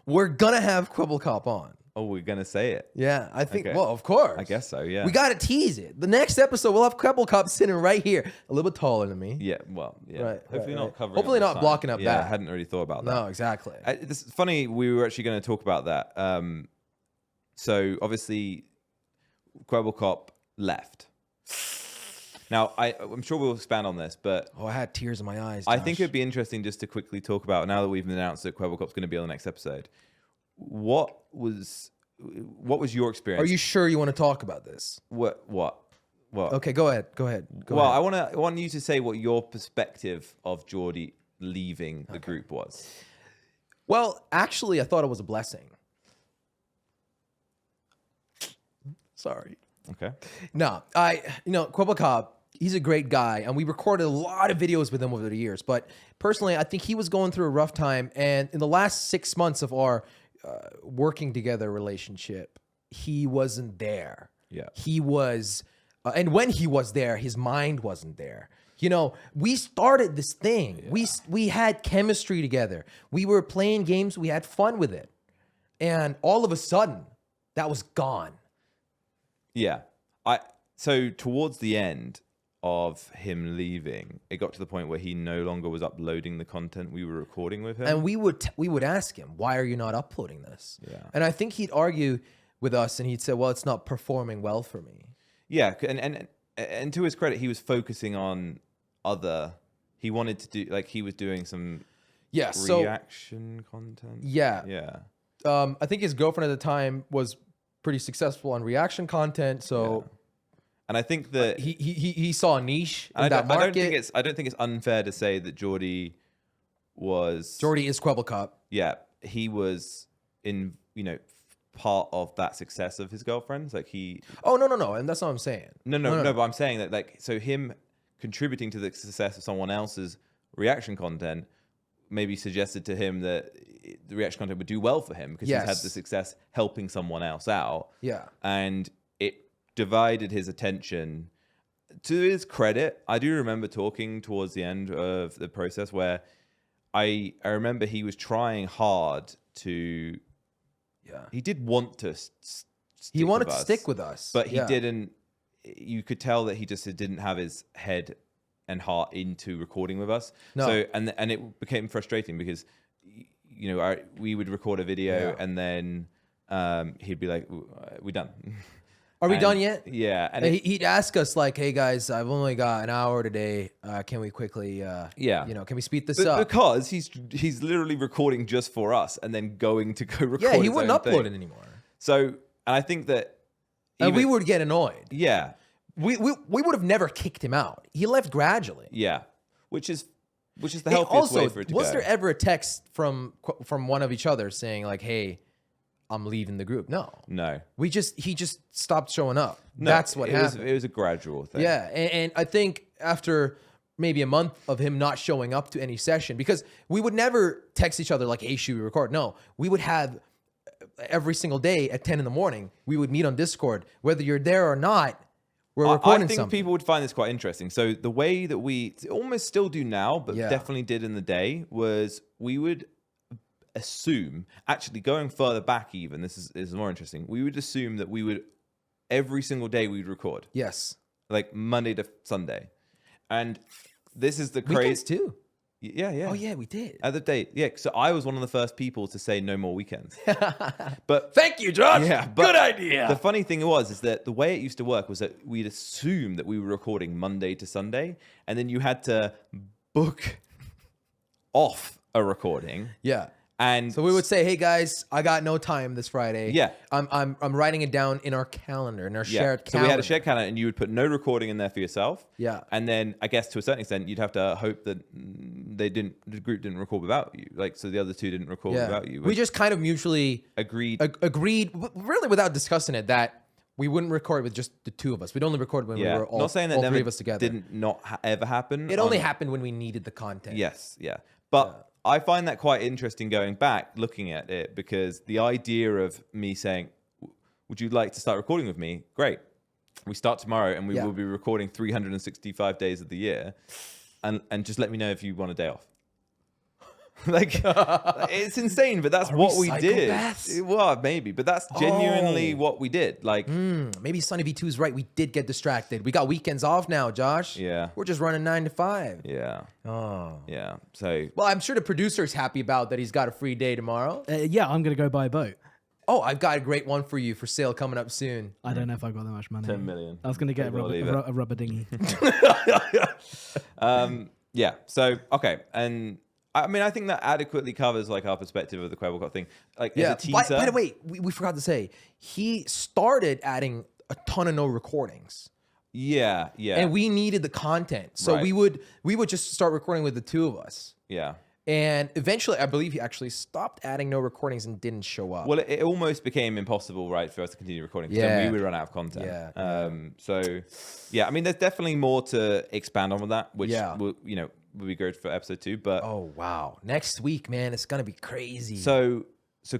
we're gonna have Kwebbelkop on. Oh, we're gonna say it. Yeah, I think. Okay. Well, of course. I guess so. Yeah. We gotta tease it. The next episode, we'll have Kwebbelkop sitting right here, a little bit taller than me. Yeah. Well. Yeah. Right, Hopefully not covering. Hopefully up the not sign. blocking up yeah, that. I hadn't really thought about that. No, exactly. It's funny. We were actually going to talk about that. So obviously, Kwebbelkop left. Now, I'm sure we'll expand on this, but I had tears in my eyes. I think it'd be interesting just to quickly talk about, now that we've announced that Kwebbelkop's going to be on the next episode, what was your experience? Are you sure you want to talk about this? What? Okay, go ahead. Go ahead. I want you to say what your perspective of Geordie leaving the group was. Well, actually, I thought it was a blessing. Sorry. Okay. No, Kwebbelkop, he's a great guy, and we recorded a lot of videos with him over the years. But personally, I think he was going through a rough time, and in the last 6 months of our working together relationship, he wasn't there. Yeah. He was, and when he was there, his mind wasn't there. You know, we started this thing. Yeah. We had chemistry together. We were playing games. We had fun with it. And all of a sudden, that was gone. Yeah. So towards the end of him leaving, it got to the point where he no longer was uploading the content we were recording with him. And we would ask him, "Why are you not uploading this?" Yeah. And I think he'd argue with us, and he'd say, "Well, it's not performing well for me." Yeah, and to his credit, he was focusing on he wanted to do, like, he was doing some reaction content. Yeah. Yeah. I think his girlfriend at the time was pretty successful on reaction content, so and I think that he saw a niche in that market. I don't think it's unfair to say that Geordie is Kwebbelkop. Yeah, he was in part of that success of his girlfriend's. Like he. Oh no, and that's not what I'm saying. No. But I'm saying that, like, so him contributing to the success of someone else's reaction content maybe suggested to him that the reaction content would do well for him because he's had the success helping someone else out. Yeah. And it divided his attention. To his credit, I do remember talking towards the end of the process where I remember he was trying hard to. Yeah. He did want to. He wanted to stick with us, but he didn't. You could tell that he just didn't have his head and heart into recording with us. No. So and it became frustrating because we would record a video and then he'd be like, "We're done." Are we done yet? Yeah. And he'd ask us like, "Hey guys, I've only got an hour today. Can we quickly can we speed this up?" Because he's literally recording just for us and then going to go record. Yeah, he wouldn't upload it anymore. So, and I think that and we would get annoyed. Yeah. We would have never kicked him out. He left gradually. Yeah. Which is the healthiest way for it to go. Was there ever a text from one of each other saying like, "Hey, I'm leaving the group. No. He just stopped showing up. No, That's what happened. It was a gradual thing. Yeah, and I think after maybe a month of him not showing up to any session, because we would never text each other like, hey, should we record? No, we would have every single day at 10 in the morning, we would meet on Discord. Whether you're there or not, we're recording I think something. people would find this quite interesting. So the way that we almost still do now, but definitely did in the day, was we would assume, actually going further back even, this is more interesting, we would assume that we would, every single day we'd record. Yes. Like Monday to Sunday. And this is the Weekends crazy... too. Yeah. Oh, yeah, we did. At the date. Yeah, so I was one of the first people to say no more weekends. But thank you, Josh. Yeah, good idea. The funny thing is that the way it used to work was that we'd assume that we were recording Monday to Sunday, and then you had to book off a recording. Yeah. And so we would say, hey guys, I got no time this Friday. Yeah. I'm writing it down in our calendar, in our shared calendar. So we had a shared calendar, and you would put no recording in there for yourself. Yeah. And then I guess to a certain extent, you'd have to hope that the group didn't record without you. Like, so the other two didn't record without you. We just kind of mutually agreed, really without discussing it, that we wouldn't record with just the two of us. We'd only record when we were all, not saying that all never three of us together. Didn't ever happen. It only happened when we needed the content. Yes, yeah. But I find that quite interesting going back, looking at it, because the idea of me saying, would you like to start recording with me? Great. We start tomorrow, and we will be recording 365 days of the year. And just let me know if you want a day off. Like, it's insane, but that's what we did. Well, maybe, but that's genuinely what we did. Like, maybe Sonny V2 is right. We did get distracted. We got weekends off now, Josh. Yeah. We're just running 9 to 5. Yeah. Oh. Yeah. So. Well, I'm sure the producer's happy about that he's got a free day tomorrow. Yeah, I'm going to go buy a boat. Oh, I've got a great one for you for sale coming up soon. I don't know if I've got that much money. 10 million. I was going to get a rubber dinghy. Yeah. So, okay. And I mean, I think that adequately covers like our perspective of the Kwebbelkop thing. Like, as a teaser. By the way, we forgot to say, he started adding a ton of no recordings. Yeah. And we needed the content. So we would just start recording with the two of us. Yeah. And eventually, I believe he actually stopped adding no recordings and didn't show up. Well, it almost became impossible, right, for us to continue recording. Because then we would run out of content. Yeah. So, yeah, I mean, there's definitely more to expand on with that, which will, would be good for episode 2. But oh wow, next week, man, it's gonna be crazy. So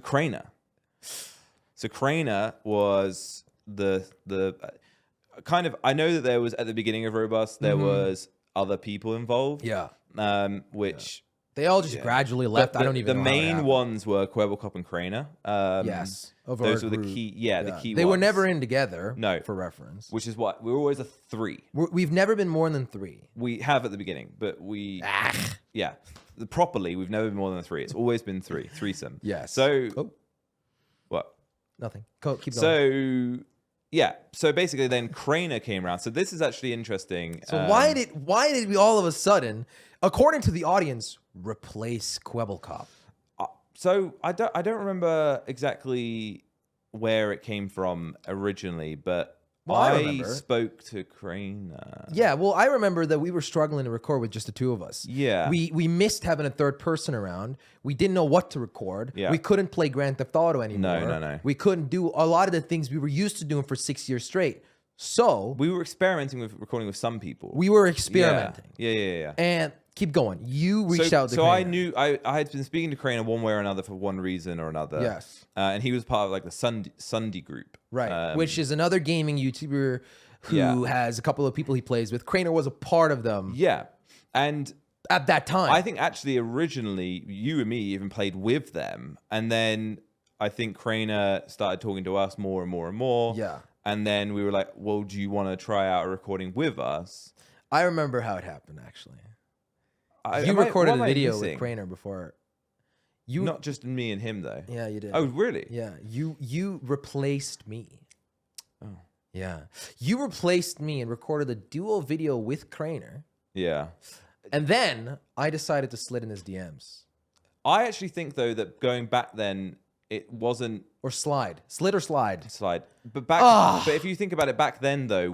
Crainer. So Crainer was the kind of, I know that there was at the beginning of Robust there was other people involved. Yeah. Which. They all just gradually left. I don't even know. The main ones were Kwebbelkop and Crainer. Yes. Those were the key. Yeah, the key They ones. were never in together. No. For reference. Which is what we were always a 3. We've never been more than 3. We have at the beginning, but yeah, properly we've never been more than 3. It's always been 3, threesome. Yes. So what? Nothing. Keep going. So yeah. So basically, then Crainer came around. So this is actually interesting. So why did we all of a sudden, according to the audience, replace Kwebbelkop? So I don't remember exactly where it came from originally, but I spoke to Crainer. Yeah, well, I remember that we were struggling to record with just the two of us. Yeah. We missed having a third person around. We didn't know what to record. Yeah. We couldn't play Grand Theft Auto anymore. No. We couldn't do a lot of the things we were used to doing for 6 years straight. So we were experimenting with recording with some people. We were experimenting. Yeah. And keep going. You reached out to So Crainer. I knew I had been speaking to Crainer one way or another for one reason or another. Yes. And he was part of like the Sunday group. Right. Which is another gaming YouTuber who has a couple of people he plays with. Crainer was a part of them. Yeah. And at that time, I think actually originally you and me even played with them. And then I think Crainer started talking to us more and more and more. Yeah. And then we were like, well, do you want to try out a recording with us? I remember how it happened, actually. You recorded a video with Crainer before. Not just me and him, though. Yeah, you did. Oh, really? Yeah. You replaced me. Oh. Yeah. You replaced me and recorded a dual video with Crainer. Yeah. And then I decided to slid in his DMs. I actually think, though, that going back then, it wasn't... Or slide. Slid or slide? Slide. But but if you think about it, back then, though,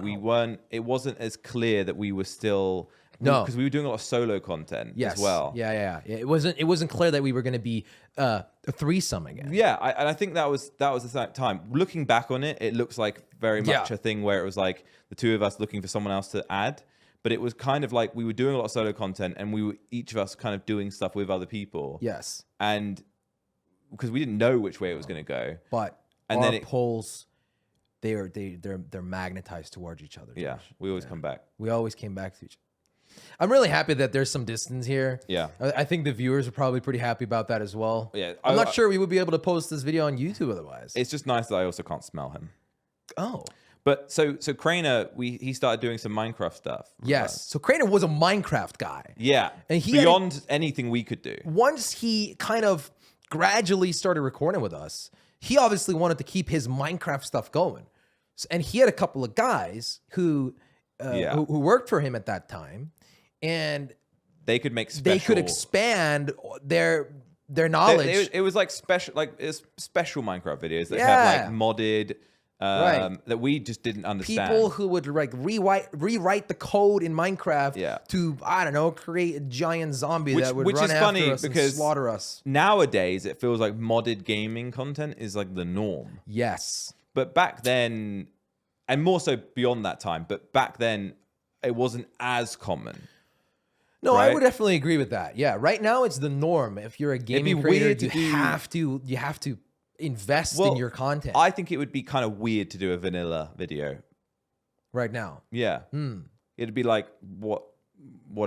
it wasn't as clear that we were still No, because we were doing a lot of solo content as well. Yeah. It wasn't clear that we were going to be a threesome again. Yeah, and I think that was the time. Looking back on it, it looks like very much a thing where it was like the two of us looking for someone else to add. But it was kind of like we were doing a lot of solo content, and we were each of us kind of doing stuff with other people. Yes. And because we didn't know which way it was going to go. But our polls, they're magnetized towards each other. Yeah, we always come back. We always came back to each other. I'm really happy that there's some distance here. Yeah. I think the viewers are probably pretty happy about that as well. Yeah. I'm not sure we would be able to post this video on YouTube otherwise. It's just nice that I also can't smell him. Oh. But so Crainer, he started doing some Minecraft stuff. Yes. So Crainer was a Minecraft guy. Yeah. And he beyond anything we could do. Once he kind of gradually started recording with us, he obviously wanted to keep his Minecraft stuff going. And he had a couple of guys who worked for him at that time, and they could make they could expand their knowledge. It was like special Minecraft videos that have like modded that we just didn't understand. People who would like rewrite the code in Minecraft to, I don't know, create a giant zombie that would run after us and slaughter us. Nowadays, it feels like modded gaming content is like the norm. Yes. But back then, and more so beyond that time, but back then, it wasn't as common. No, right? I would definitely agree with that. Yeah, right now it's the norm. If you're a gaming creator, you have to invest in your content. I think it would be kind of weird to do a vanilla video right now. Yeah, it'd be like what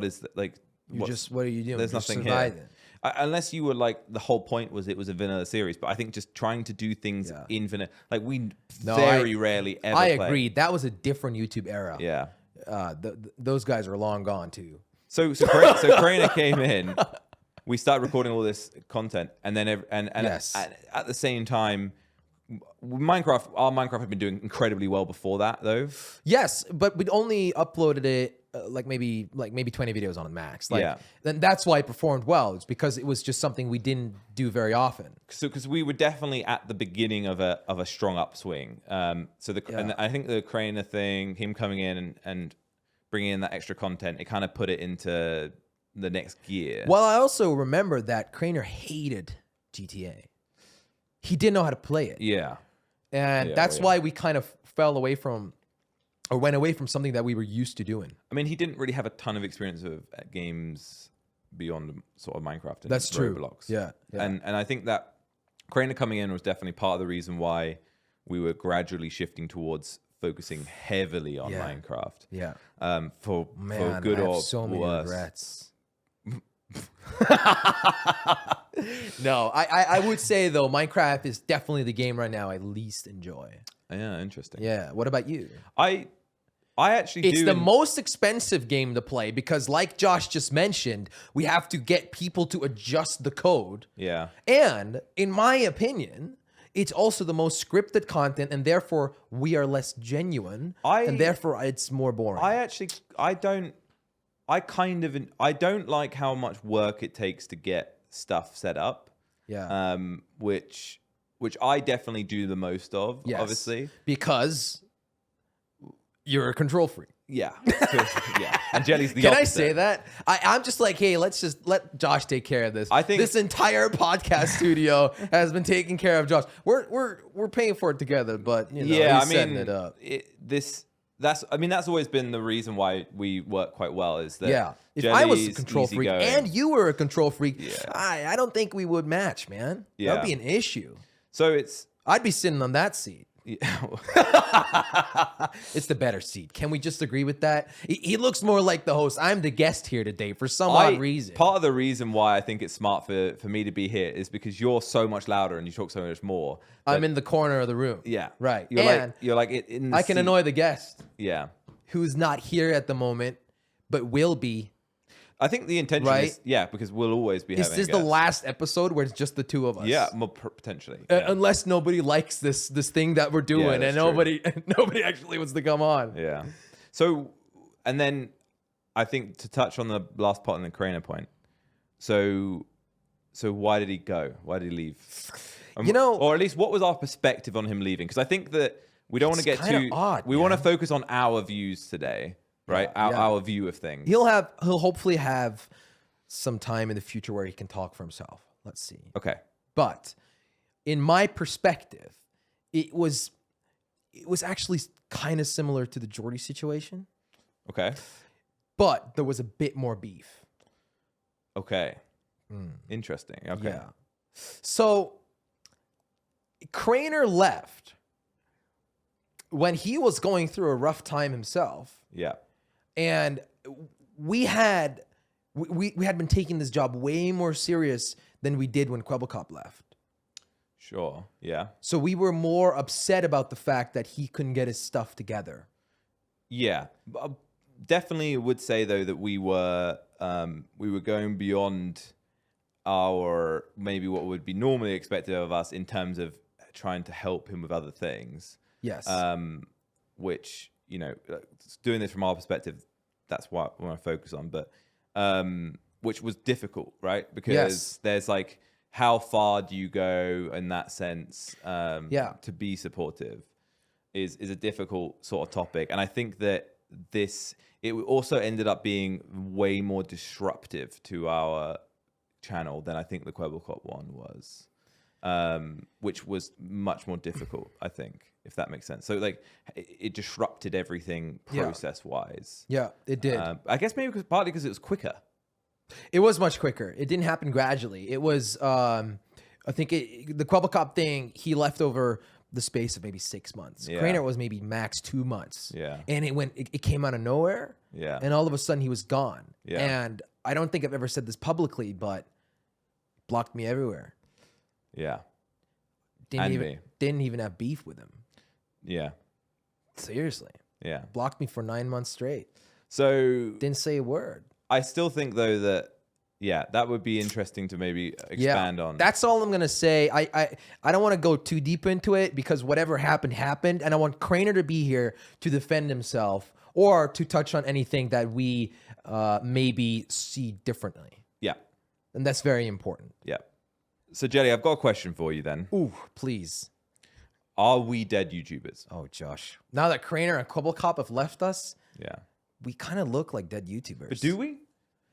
is that like? What are you doing? There's nothing here. Unless you were like, the whole point was it was a vanilla series, but I think just trying to do things in vanilla, like we very rarely ever. I agree. That was a different YouTube era. Yeah, those guys are long gone too. So Crainer came in. We started recording all this content, and then at the same time, our Minecraft had been doing incredibly well before that, though. Yes, but we'd only uploaded it like maybe 20 videos on max. Then that's why it performed well. It's because it was just something we didn't do very often. So because we were definitely at the beginning of a strong upswing. And I think the Crainer thing, him coming in and bringing in that extra content, it kind of put it into the next gear. Well, I also remember that Crainer hated GTA. He didn't know how to play it. Yeah. And that's why we kind of went away from something that we were used to doing. I mean, he didn't really have a ton of experience of games beyond sort of Minecraft and that's true. Roblox. Yeah. And I think that Crainer coming in was definitely part of the reason why we were gradually shifting towards focusing heavily on Minecraft. Yeah. For good or so many worse. Regrets. No, I would say though, Minecraft is definitely the game right now I least enjoy. Yeah, interesting. Yeah. What about you? I actually It's the most expensive game to play because, like Josh just mentioned, we have to get people to adjust the code. Yeah. And in my opinion, it's also the most scripted content, and therefore we are less genuine, and therefore it's more boring. I don't like how much work it takes to get stuff set up. Yeah. Which I definitely do the most of, obviously. Because you're a control freak. Yeah. Yeah. And Jelly's the Can opposite. I say that? I'm just like, hey, let's just let Josh take care of this. I think this entire podcast studio has been taking care of Josh. We're paying for it together, but you know, he's setting it up. That's always been the reason why we work quite well, is that if Jelly's I was a control freak and you were a control freak, Yeah. I don't think we would match, man. Yeah. That'd be an issue. So I'd be sitting on that seat. Yeah. It's the better seat. Can we just agree with that? He looks more like the host. I'm the guest here today for some odd reason. Part of the reason why I think it's smart for me to be here is because you're so much louder and you talk so much more. I'm in the corner of the room. Yeah. Right. You're like in the I can seat. annoy the guest. Yeah. Who's not here at the moment, but will be. I think the intention is, because we'll always be having Is this the last episode where it's just the two of us? Yeah, potentially. Yeah. Unless nobody likes this thing that we're doing, and nobody actually wants to come on. Yeah. So, and then I think to touch on the last part on the Crainer point. So why did he go? Why did he leave? Or at least what was our perspective on him leaving? Because I think that we don't want to get too odd. We want to focus on our views today. right? Our view of things. He'll hopefully have some time in the future where he can talk for himself. Let's see. Okay. But in my perspective, it was actually kind of similar to the Jordy situation. Okay. But there was a bit more beef. Okay. Interesting. Okay. Yeah. So Crainer left when he was going through a rough time himself. Yeah. And we had been taking this job way more serious than we did when Kwebbelkop left. Sure. Yeah. So we were more upset about the fact that he couldn't get his stuff together. Yeah. Definitely would say though that we were going beyond our maybe what would be normally expected of us in terms of trying to help him with other things. Yes. Which, doing this from our perspective, that's what I want to focus on. But which was difficult, right? Because there's like, how far do you go in that sense? To be supportive is a difficult sort of topic, and I think that it also ended up being way more disruptive to our channel than I think the Kwebbelkop one was, which was much more difficult, I think, if that makes sense. So like it disrupted everything process wise. Yeah, it did. I guess maybe partly because it was quicker. It was much quicker. It didn't happen gradually. It was, I think the Kwebbelkop thing, he left over the space of maybe 6 months. Yeah. Crainer was maybe max 2 months. Yeah. And it came out of nowhere. Yeah. And all of a sudden he was gone. Yeah. And I don't think I've ever said this publicly, but blocked me everywhere. Yeah. Didn't even have beef with him. Yeah. Seriously. Yeah. Blocked me for 9 months straight. So Didn't say a word. I still think though that that would be interesting to maybe expand on. That's all I'm gonna say. I don't want to go too deep into it because whatever happened, and I want Crainer to be here to defend himself or to touch on anything that we maybe see differently. Yeah. And that's very important. Yeah. So Jelly, I've got a question for you then. Ooh, please. Are we dead YouTubers? Oh, Josh. Now that Crainer and Kwebbelkop have left us, Yeah. we kind of look like dead YouTubers. But do we?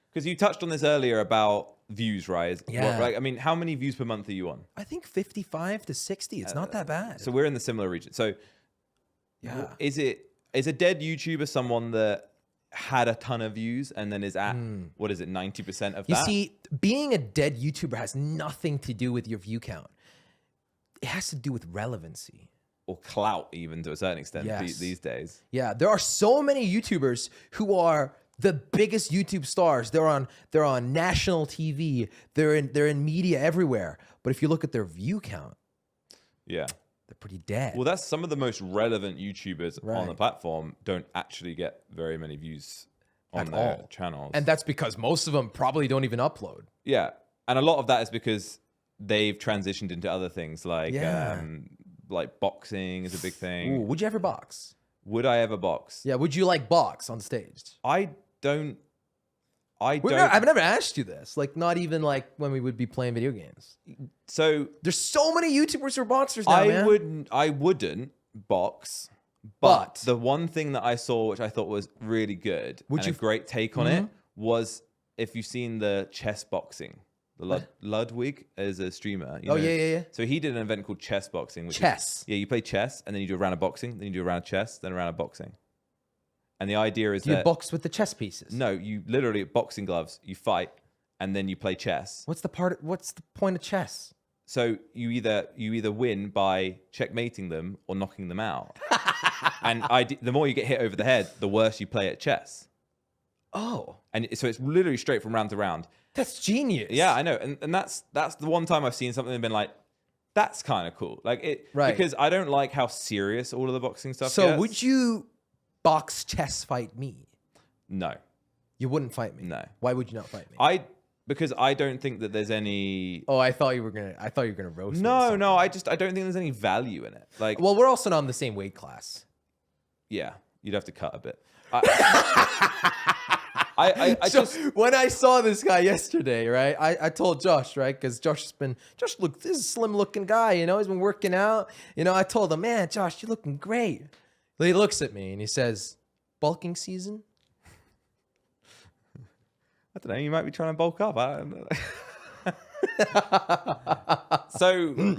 Because you touched on this earlier about views, right? Yeah. Right. I mean, how many views per month are you on? I think 55 to 60. It's not that bad. So we're in the similar region. So is a dead YouTuber someone that had a ton of views and then is at, what is it, 90% of that? You see, being a dead YouTuber has nothing to do with your view count. It has to do with relevancy. Or clout, even to a certain extent, Yes. these days. Yeah, there are so many YouTubers who are the biggest YouTube stars. They're on national TV. They're in media everywhere. But if you look at their view count, Yeah. they're pretty dead. Well, that's some of the most relevant YouTubers on Right. the platform don't actually get very many views on At their all. channels. And that's because most of them probably don't even upload. Yeah. And a lot of that is because they've transitioned into other things like boxing is a big thing. Ooh, would you ever box? Would I ever box? Yeah, would you like box on stage? I don't. I've never asked you this. Like, not even like when we would be playing video games. So There's so many YouTubers who are boxers now, man. I wouldn't box. But the one thing that I saw, which I thought was really good, a great take on it, was if you've seen the chess boxing. Ludwig is a streamer. You know? Yeah. So he did an event called chess boxing. Chess. You play chess, and then you do a round of boxing, then you do a round of chess, then a round of boxing. And the idea is You box with the chess pieces. No, you literally, boxing gloves, you fight, and then you play chess. What's the point of chess? So you either win by checkmating them or knocking them out. And the more you get hit over the head, the worse you play at chess. Oh. And so it's literally straight from round to round. That's genius. Yeah, I know. And that's the one time I've seen something and been like, that's kind of cool. Like it, right. Because I don't like how serious all of the boxing stuff So gets. would you box chess fight me? No. You wouldn't fight me? No. Why would you not fight me? Because I don't think that there's any. Oh, I thought you were gonna roast me. No. I don't think there's any value in it. Like, well, we're also not in the same weight class. Yeah, you'd have to cut a bit. I just when I saw this guy yesterday, right? I told Josh, right? Because Josh this is a slim looking guy, you know, he's been working out. You know, I told him, man, Josh, you're looking great. He looks at me and he says, bulking season? I don't know. You might be trying to bulk up. I don't know. So,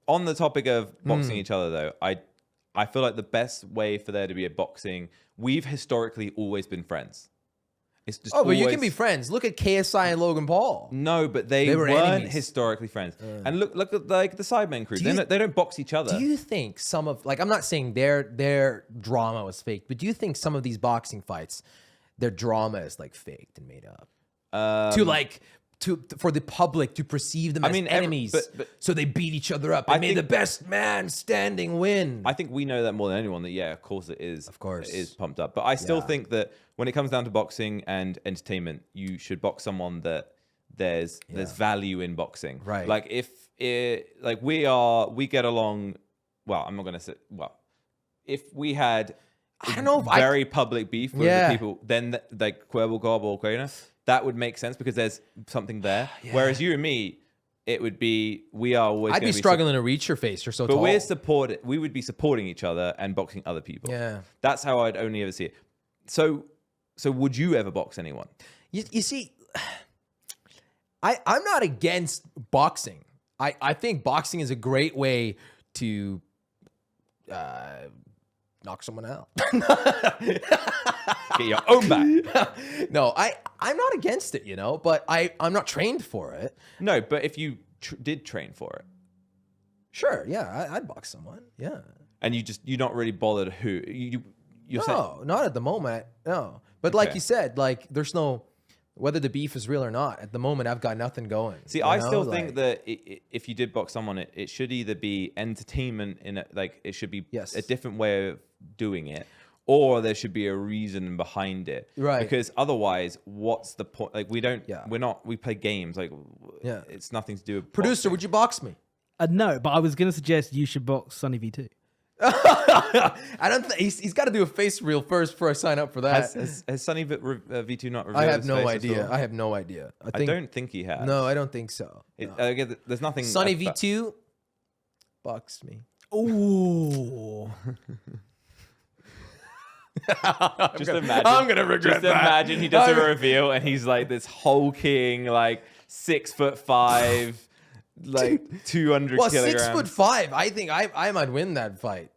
on the topic of boxing each other, though, I feel like the best way for there to be a boxing, we've historically always been friends. It's just but you can be friends. Look at KSI and Logan Paul. No, but they were weren't enemies. Historically friends. And look at like the Sidemen crew. They don't box each other. Do you think some of I'm not saying their drama was fake, but do you think some of these boxing fights, their drama is like faked and made up for the public to perceive them as enemies? But so they beat each other up and made the best man standing win. I think we know that more than anyone. That of course it is. Of course, it is pumped up. But I still think that when it comes down to boxing and entertainment, you should box someone that there's value in boxing. Right. Like if we get along. Well, I'm not gonna say if we had very public beef with the people, then like Kwebbelkop or Crainer, that would make sense because there's something there. Whereas you and me, it would be we are always. I'd be struggling to reach your face. You're so but tall. We would be supporting each other and boxing other people. Yeah, that's how I'd only ever see it. So would you ever box anyone? You see, I'm not against boxing. I think boxing is a great way to knock someone out. Get your own back. No, I'm not against it, but I'm not trained for it. No, but if you did train for it. Sure, yeah, I'd box someone, yeah. And you're not really bothered who you're saying? No, not at the moment, no. But like you said, like there's no, whether the beef is real or not, at the moment I've got nothing going. See, I still think that if you did box someone, it should either be entertainment it should be a different way of doing it, or there should be a reason behind it. Right. Because otherwise, what's the point? Like we play games. Like it's nothing to do with Producer, boxing. would you box me? No, but I was going to suggest you should box Sonny V2. I don't think he's got to do a face reel first before I sign up for that. Has Sonny V2 not revealed I have his no face idea. at all? I have no idea. I don't think he has. No, I don't think so. No. There's nothing. Sonny V2 box me. Ooh. Imagine. I'm gonna regret that. Imagine he does a reveal and he's like this hulking, like 6'5", like 200 kilograms. 6'5". I think I might win that fight.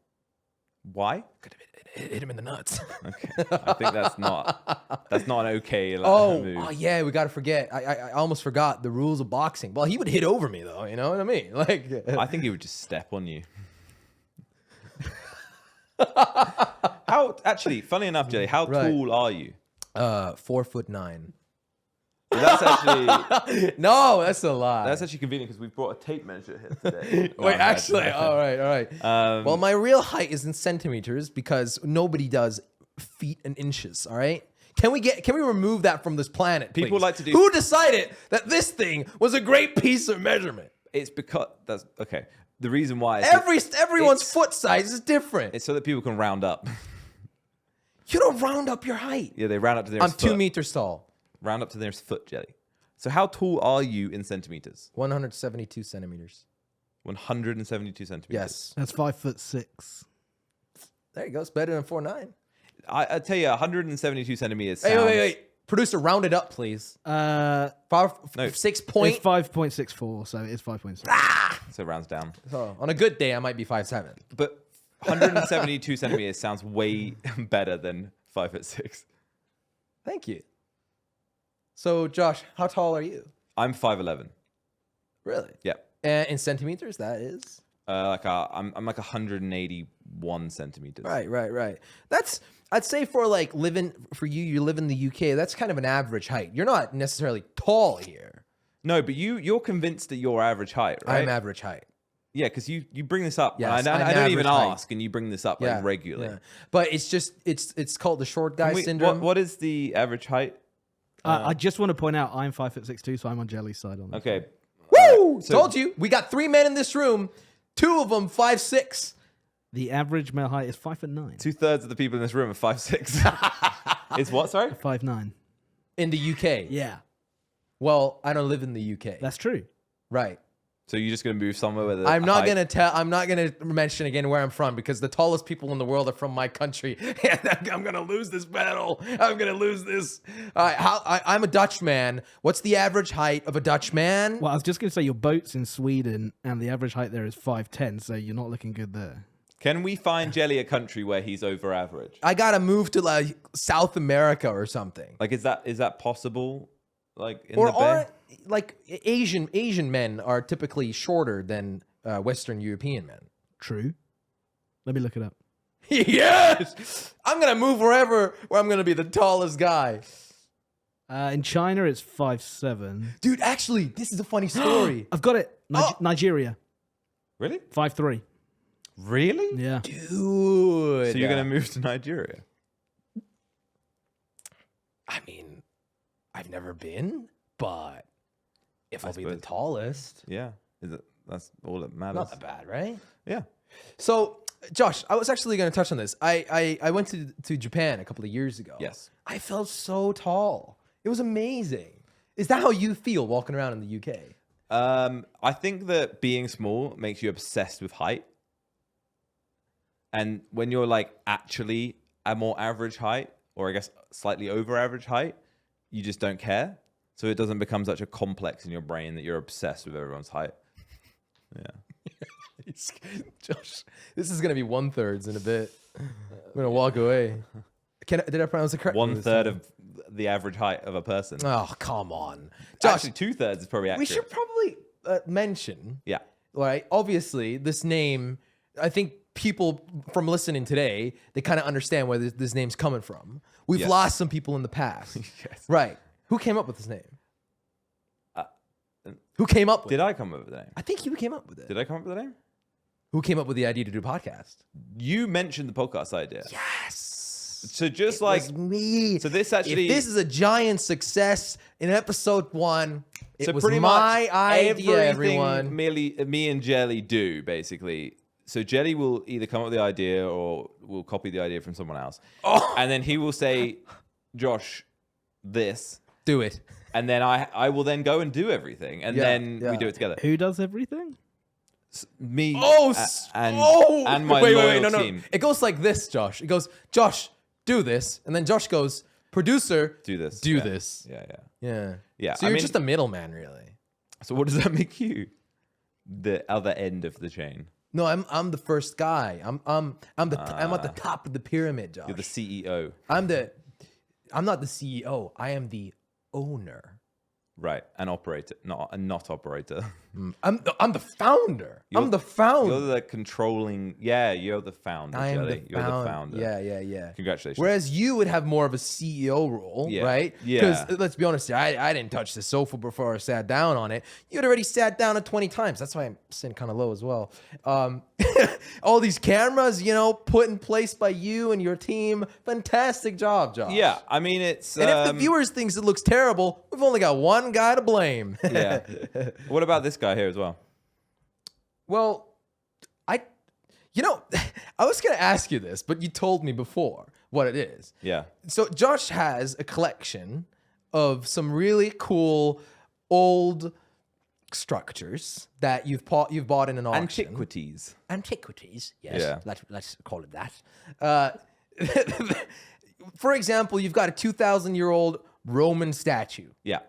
Why? Hit him in the nuts. Okay, I think that's not an okay move. Oh yeah, we gotta forget. I almost forgot the rules of boxing. Well, he would hit over me though. You know what I mean? Like, I think he would just step on you. Funny enough, Jelly, how tall are you? 4'9". That's actually no, that's a lie. That's actually convenient because we've brought a tape measure here today. Wait, actually, all right. Well, my real height is in centimeters because nobody does feet and inches. All right. Can we remove that from this planet? People please? like to do. Who decided that this thing was a great piece of measurement? It's because that's okay. The reason why everyone's foot size is different. It's so that people can round up. You don't round up your height. Yeah, they round up to the nearest foot. I'm 2 meters tall. Round up to the nearest foot, Jelly. So how tall are you in centimeters? 172 centimeters. 172 centimeters. Yes. That's 5'6". There you go. It's better than 4'9". I tell you, 172 centimeters. Wait. Producer, round it up, please. 6 point. It's 5.64, so it's 5.6. So it rounds down. So on a good day, I might be 5'7". But 172 centimeters sounds way better than 5'6". Thank you. So, Josh, how tall are you? I'm 5'11". Really? Yeah. And in centimeters, that is? I'm like 181 centimeters. Right. I'd say you live in the UK, that's kind of an average height. You're not necessarily tall here. No, but you're convinced that you're average height, right? I'm average height. Yeah, because you bring this up. Yes, I don't even height. ask, and you bring this up like regularly. Yeah. But it's just it's called the short guy syndrome. What is the average height? I just want to point out I'm 5'6" too, so I'm on Jelly's side on this. Okay. Woo! Told you. We got 3 men in this room. 2 of them 5'6". The average male height is 5'9". 2/3 of the people in this room are 5'6". Is what? Sorry. 5'9". In the UK. Yeah. Well, I don't live in the UK. That's true. Right. So you're just gonna move somewhere where I'm not gonna mention again where I'm from because the tallest people in the world are from my country, and I'm gonna lose this battle. I'm gonna lose this. I'm a Dutchman. What's the average height of a Dutchman? Well, I was just going to say your boat's in Sweden, and the average height there is 5'10", so you're not looking good there. Can we find Jelly a country where he's over average? I gotta move to like South America or something. Like, is that possible? Like, in Or the bay? aren't like Asian men are typically shorter than Western European men? True. Let me look it up. Yes, I'm gonna move wherever where I'm gonna be the tallest guy. In China, it's 5'7". Dude, actually, this is a funny story. I've got it. Nigeria, Really? 5'3". Really? Yeah. Dude, So you're gonna move to Nigeria? I mean, I've never been, but if I'll be the suppose. tallest, Yeah. That's all that matters. not that bad, right? Yeah. So, Josh, I was actually going to touch on this. I went to Japan a couple of years ago. Yes. I felt so tall. It was amazing. Is that how you feel walking around in the UK? I think that being small makes you obsessed with height. And when you're like actually a more average height, or I guess slightly over average height, you just don't care. So it doesn't become such a complex in your brain that you're obsessed with everyone's height. Yeah. Josh, this is going to be 1/3 in a bit. I'm going to walk away. Did I pronounce it correctly? 1/3 of the average height of a person. Oh, come on. Josh, Actually, 2/3 is probably accurate. we should probably mention, Yeah. right? Obviously, this name, I think people from listening today, they kind of understand where this name's coming from. We've Yes. lost some people in the past. Yes. Right. Who came up with this name? Who came up with it? Did I come up with the name? I think you came up with it. Did I come up with the name? Who came up with the idea to do a podcast? You mentioned the podcast idea. Yes. So just It like was me. So this actually- if this is a giant success in episode 1, it so was pretty my much idea, everything everyone. me and Jelly do basically. So Jelly will either come up with the idea or will copy the idea from someone else, and then he will say, "Josh, this," Do it. and then I will then go and do everything, and then we do it together. Who does everything? Me and my loyal no. team It goes like this, Josh. It goes, Josh, do this. And then Josh goes, producer, do this. do Yeah. this. Yeah. Yeah. Yeah, So I you're mean- just a middleman, really. So what does that make you? The other end of the chain. No, I'm the first guy. I'm at the top of the pyramid, Josh. You're the CEO, I'm not the CEO. I am the owner. right? An operator, not operator. I'm the founder. I'm the founder. You're the controlling. Yeah, you're the founder. I am Jelly. You're the founder. Yeah. Congratulations. Whereas you would have more of a CEO role, Yeah. right? Yeah. Because let's be honest here, I didn't touch the sofa before I sat down on it. You had already sat down it 20 times. That's why I'm sitting kind of low as well. All these cameras, put in place by you and your team. Fantastic job, Josh. Yeah, I mean it's. And if the viewers thinks it looks terrible, we've only got one guy to blame. Yeah. What about this guy here as well? Well, I was going to ask you this, but you told me before what it is. Yeah. So Josh has a collection of some really cool old structures that you've bought in an auction. Antiquities. Yes. Yeah. Let's call it that. For example, you've got a 2,000-year-old Roman statue. Yeah.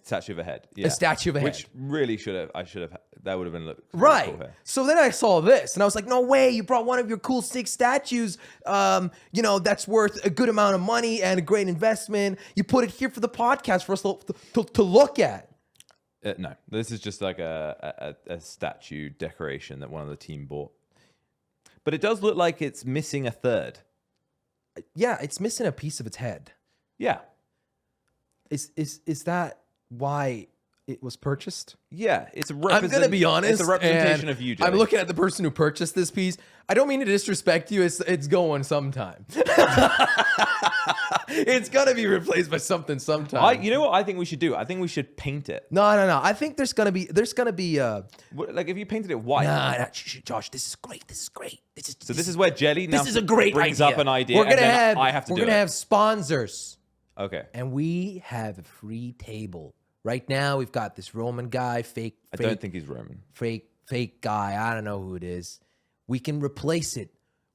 Statue of a head. Yeah. A statue of a head. Which really that would have been looked Right. cool here. So then I saw this and I was like, no way, you brought one of your cool 6 statues, that's worth a good amount of money and a great investment. You put it here for the podcast for us to look at. No, this is just like a statue decoration that one of the team bought. But it does look like it's missing a third. Yeah, it's missing a piece of its head. Yeah. Is that why it was purchased? Yeah, it's a I'm gonna be honest. It's a representation and of you, Jelly. I'm looking at the person who purchased this piece. I don't mean to disrespect you. It's going sometime. It's gonna be replaced by something sometime. You know what I think we should do? I think we should paint it. No. I think there's gonna be Like if you painted it white. Nah, Josh, this is great. So this is where Jelly now this is a great brings idea. up an idea. We're gonna and then have I have to we're do gonna it. have sponsors, Okay. and we have a free table Right now, we've got this Roman guy, fake. I don't think he's Roman. Fake guy. I don't know who it is. We can replace it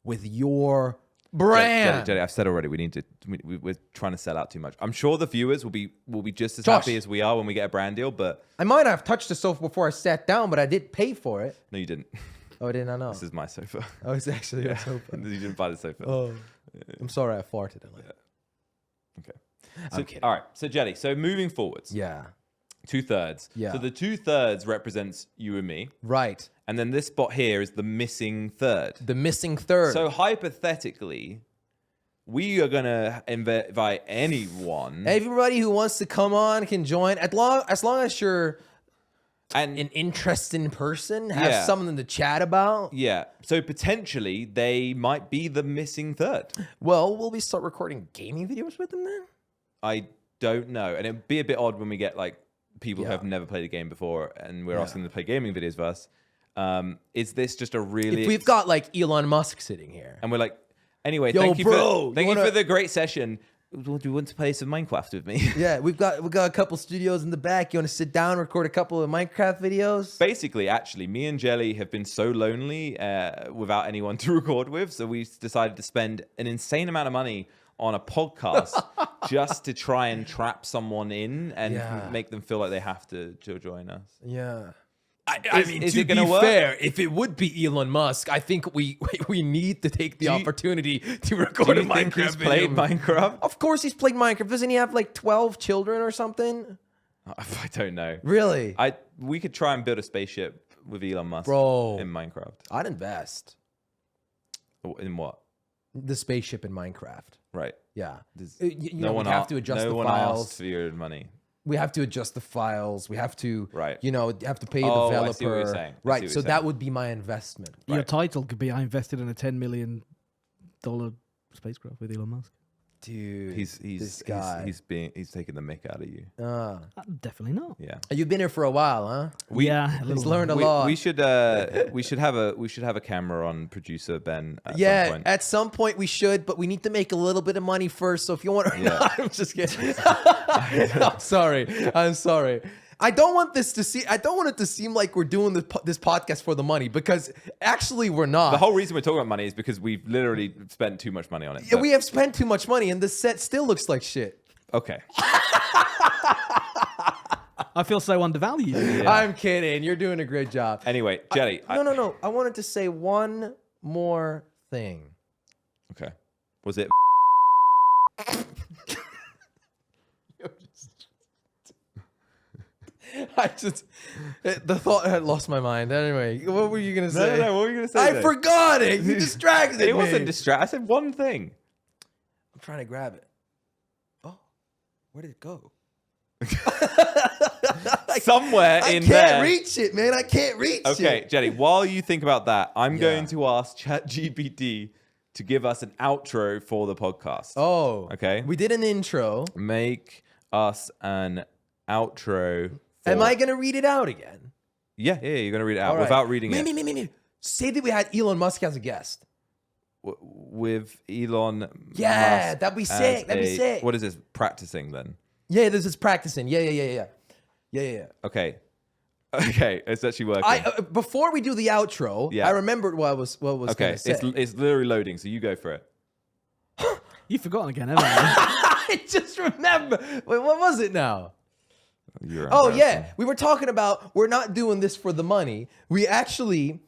with your brand. Jelly, I've said already. We're trying to sell out too much. I'm sure the viewers will be just as Josh. happy as we are when we get a brand deal. But I might have touched the sofa before I sat down, but I did pay for it. no, you didn't. Oh, I did not know. This is my sofa. Oh, it's actually a sofa. You didn't buy the sofa. Oh, I'm sorry I farted. Okay. I'm kidding. All right. So Jelly. So moving forwards. Yeah. 2/3. Yeah. So the 2/3 represents you and me, Right. and then this spot here is the missing third. The missing third. So hypothetically, we are gonna invite anyone, Everybody who wants to come on can join as long as you're and an interesting person, have Yeah. something to chat about. yeah. So potentially they might be the missing third. Well, will we start recording gaming videos with them then? I don't know, and it'd be a bit odd when we get like people who Yeah. have never played a game before, and we're asking them to play gaming videos with us. Is this just a really? If we've got like Elon Musk sitting here. and we're like, anyway, Yo, thank you bro, for you wanna- the great session. Do you want to play some Minecraft with me? Yeah, we've got a couple studios in the back. You want to sit down and record a couple of Minecraft videos? Basically, actually, me and Jelly have been so lonely without anyone to record with, so we decided to spend an insane amount of money on a podcast just to try and trap someone in and Yeah. make them feel like they have to join us. Yeah. Is it to gonna be work? fair, if it would be Elon Musk, I think we need to take the Do you- opportunity to Do record a you think Minecraft he's video. played Minecraft? Of course he's played Minecraft. Doesn't he have like 12 children or something? I don't know. Really? We could try and build a spaceship with Elon Musk Bro. in Minecraft. I'd invest In what? the spaceship in Minecraft. Right. Yeah. There's- You know, we have to adjust the one files. asked for your money. We have to adjust the files. We have to, Right. you know, have to pay a Oh, I developer. see what you're saying. I see Right. what So you're that saying. would be my investment. Your Right. title could be I invested in a $10 million spacecraft with Elon Musk. Dude, He's guy. he's taking the mick out of you. Definitely not. Yeah. You've been here for a while, huh? Yeah, a He's little learned a We, lot. we should have a camera on producer Ben at some Yeah, point. at some point we should, but we need to make a little bit of money first. So if you want to, Yeah. I'm just kidding. I'm sorry. I don't want it to seem like we're doing this podcast for the money, because actually we're not. The whole reason we're talking about money is because we've literally spent too much money on it. Yeah, we have spent too much money, and the set still looks like shit. Okay. I feel so undervalued. Yeah. I'm kidding. You're doing a great job. Anyway, Jelly. No. I wanted to say one more thing. Okay. Was it? The thought had lost my mind. Anyway, what were you gonna say? No. What were you gonna say? I then? forgot it. You distracted me. It wasn't distract. I said one thing. I'm trying to grab it. Oh, where did it go? Somewhere I in can't there. reach it, man. I can't reach it. Okay, Jelly. While you think about that, I'm Yeah. going to ask ChatGPT to give us an outro for the podcast. Oh. Okay. We did an intro. Make us an outro. Am I gonna read it out again? Yeah. You're gonna read it out All right. without reading it. Maybe. Say that we had Elon Musk as a guest. With Elon. Yeah, Musk that'd be as sick. That'd be sick. What is this? Practicing then? Yeah, this is practicing. Yeah. Okay. Okay, it's actually working. Before we do the outro, Yeah. I remembered what I was okay, gonna say. it's literally loading, so you go for it. You've forgotten again, haven't you? I just remember. Wait, what was it now? You're Oh embarrassing. yeah, we were talking about we're not doing this for the money. We actually,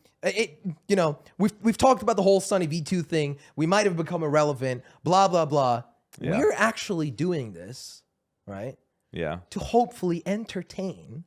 we've talked about the whole Sunny V2 thing. We might have become irrelevant. Blah blah blah. Yeah. We're actually doing this, right, Yeah. to hopefully entertain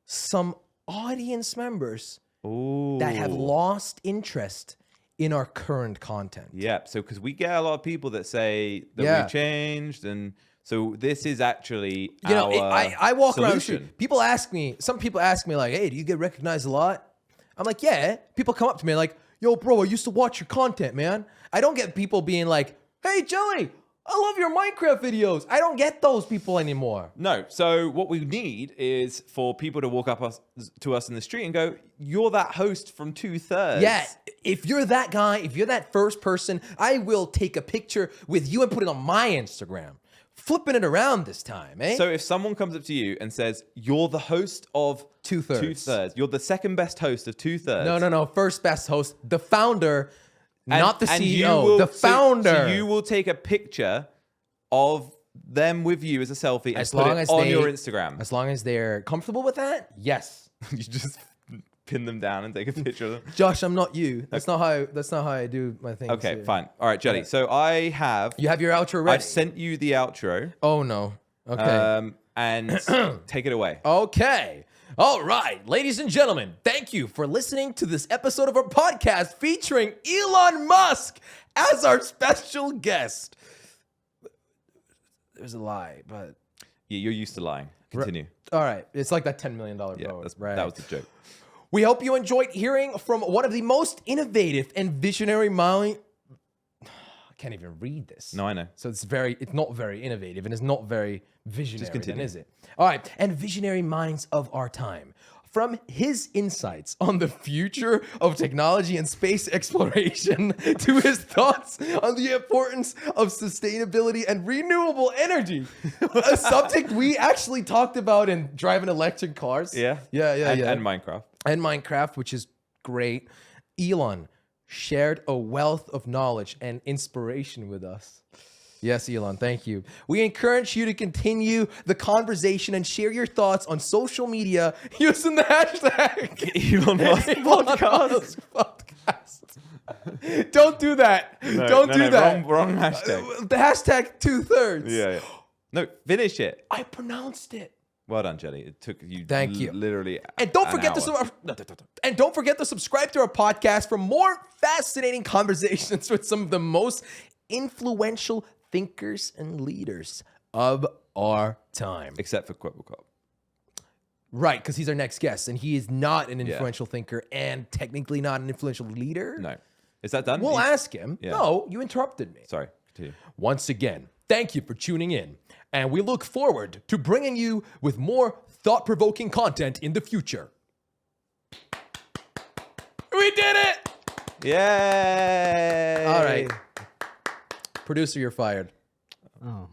some audience members Ooh. that have lost interest in our current content. Yep. So because we get a lot of people that say that Yeah. we changed, and so this is actually I walk solution. around the street. Some people ask me like, hey, do you get recognized a lot? I'm like, yeah. People come up to me like, yo, bro, I used to watch your content, man. I don't get people being like, hey, Jelly, I love your Minecraft videos. I don't get those people anymore. No. So what we need is for people to walk up to us in the street and go, "You're that host from 2/3." Yeah, if you're that guy, if you're that first person, I will take a picture with you and put it on my Instagram flipping it around this time, eh? So if someone comes up to you and says, you're the host of Two-Thirds, you're the second best host of Two-Thirds. No. First best host, the founder, not the and CEO, the founder. So you will take a picture of them with you as a selfie and put it on your Instagram. As long as they're comfortable with that, yes. You just pin them down and take a picture of them. Josh, I'm not you. That's not how I do my things. Okay, here. fine. All right, Jelly. Okay. So I have... You have your outro ready. I've sent you the outro. Oh, no. Okay. And take it away. Okay. All right, ladies and gentlemen, thank you for listening to this episode of our podcast featuring Elon Musk as our special guest. There's a lie, but... Yeah, you're used to lying. Continue. All right. It's like that $10 million Yeah, vote, right? that was the joke. We hope you enjoyed hearing from one of the most innovative and visionary mind... I can't even read this. No, I know. So it's not very innovative and it's not very visionary, Just continue. then, is it? All right. And visionary minds of our time. From his insights on the future of technology and space exploration to his thoughts on the importance of sustainability and renewable energy, a subject we actually talked about in driving electric cars. Yeah. And Minecraft. And Minecraft, which is great. Elon shared a wealth of knowledge and inspiration with us. Yes, Elon, thank you. We encourage you to continue the conversation and share your thoughts on social media using the hashtag Elon Musk podcast. Don't do that. Don't do that. Wrong hashtag. The hashtag 2/3. Yeah. No, finish it. I pronounced it. Well done, Jelly. It took you. Thank you. Literally. And don't forget to subscribe to our podcast for more fascinating conversations with some of the most influential thinkers and leaders of our time. Except for Kwebbelkop. Right, because he's our next guest, and he is not an influential thinker and technically not an influential leader. No. Is that done? We'll ask him. Yeah. No, you interrupted me. Sorry. Continue. Once again, thank you for tuning in, and we look forward to bringing you with more thought-provoking content in the future. We did it! Yay! All right. Producer, you're fired. Oh.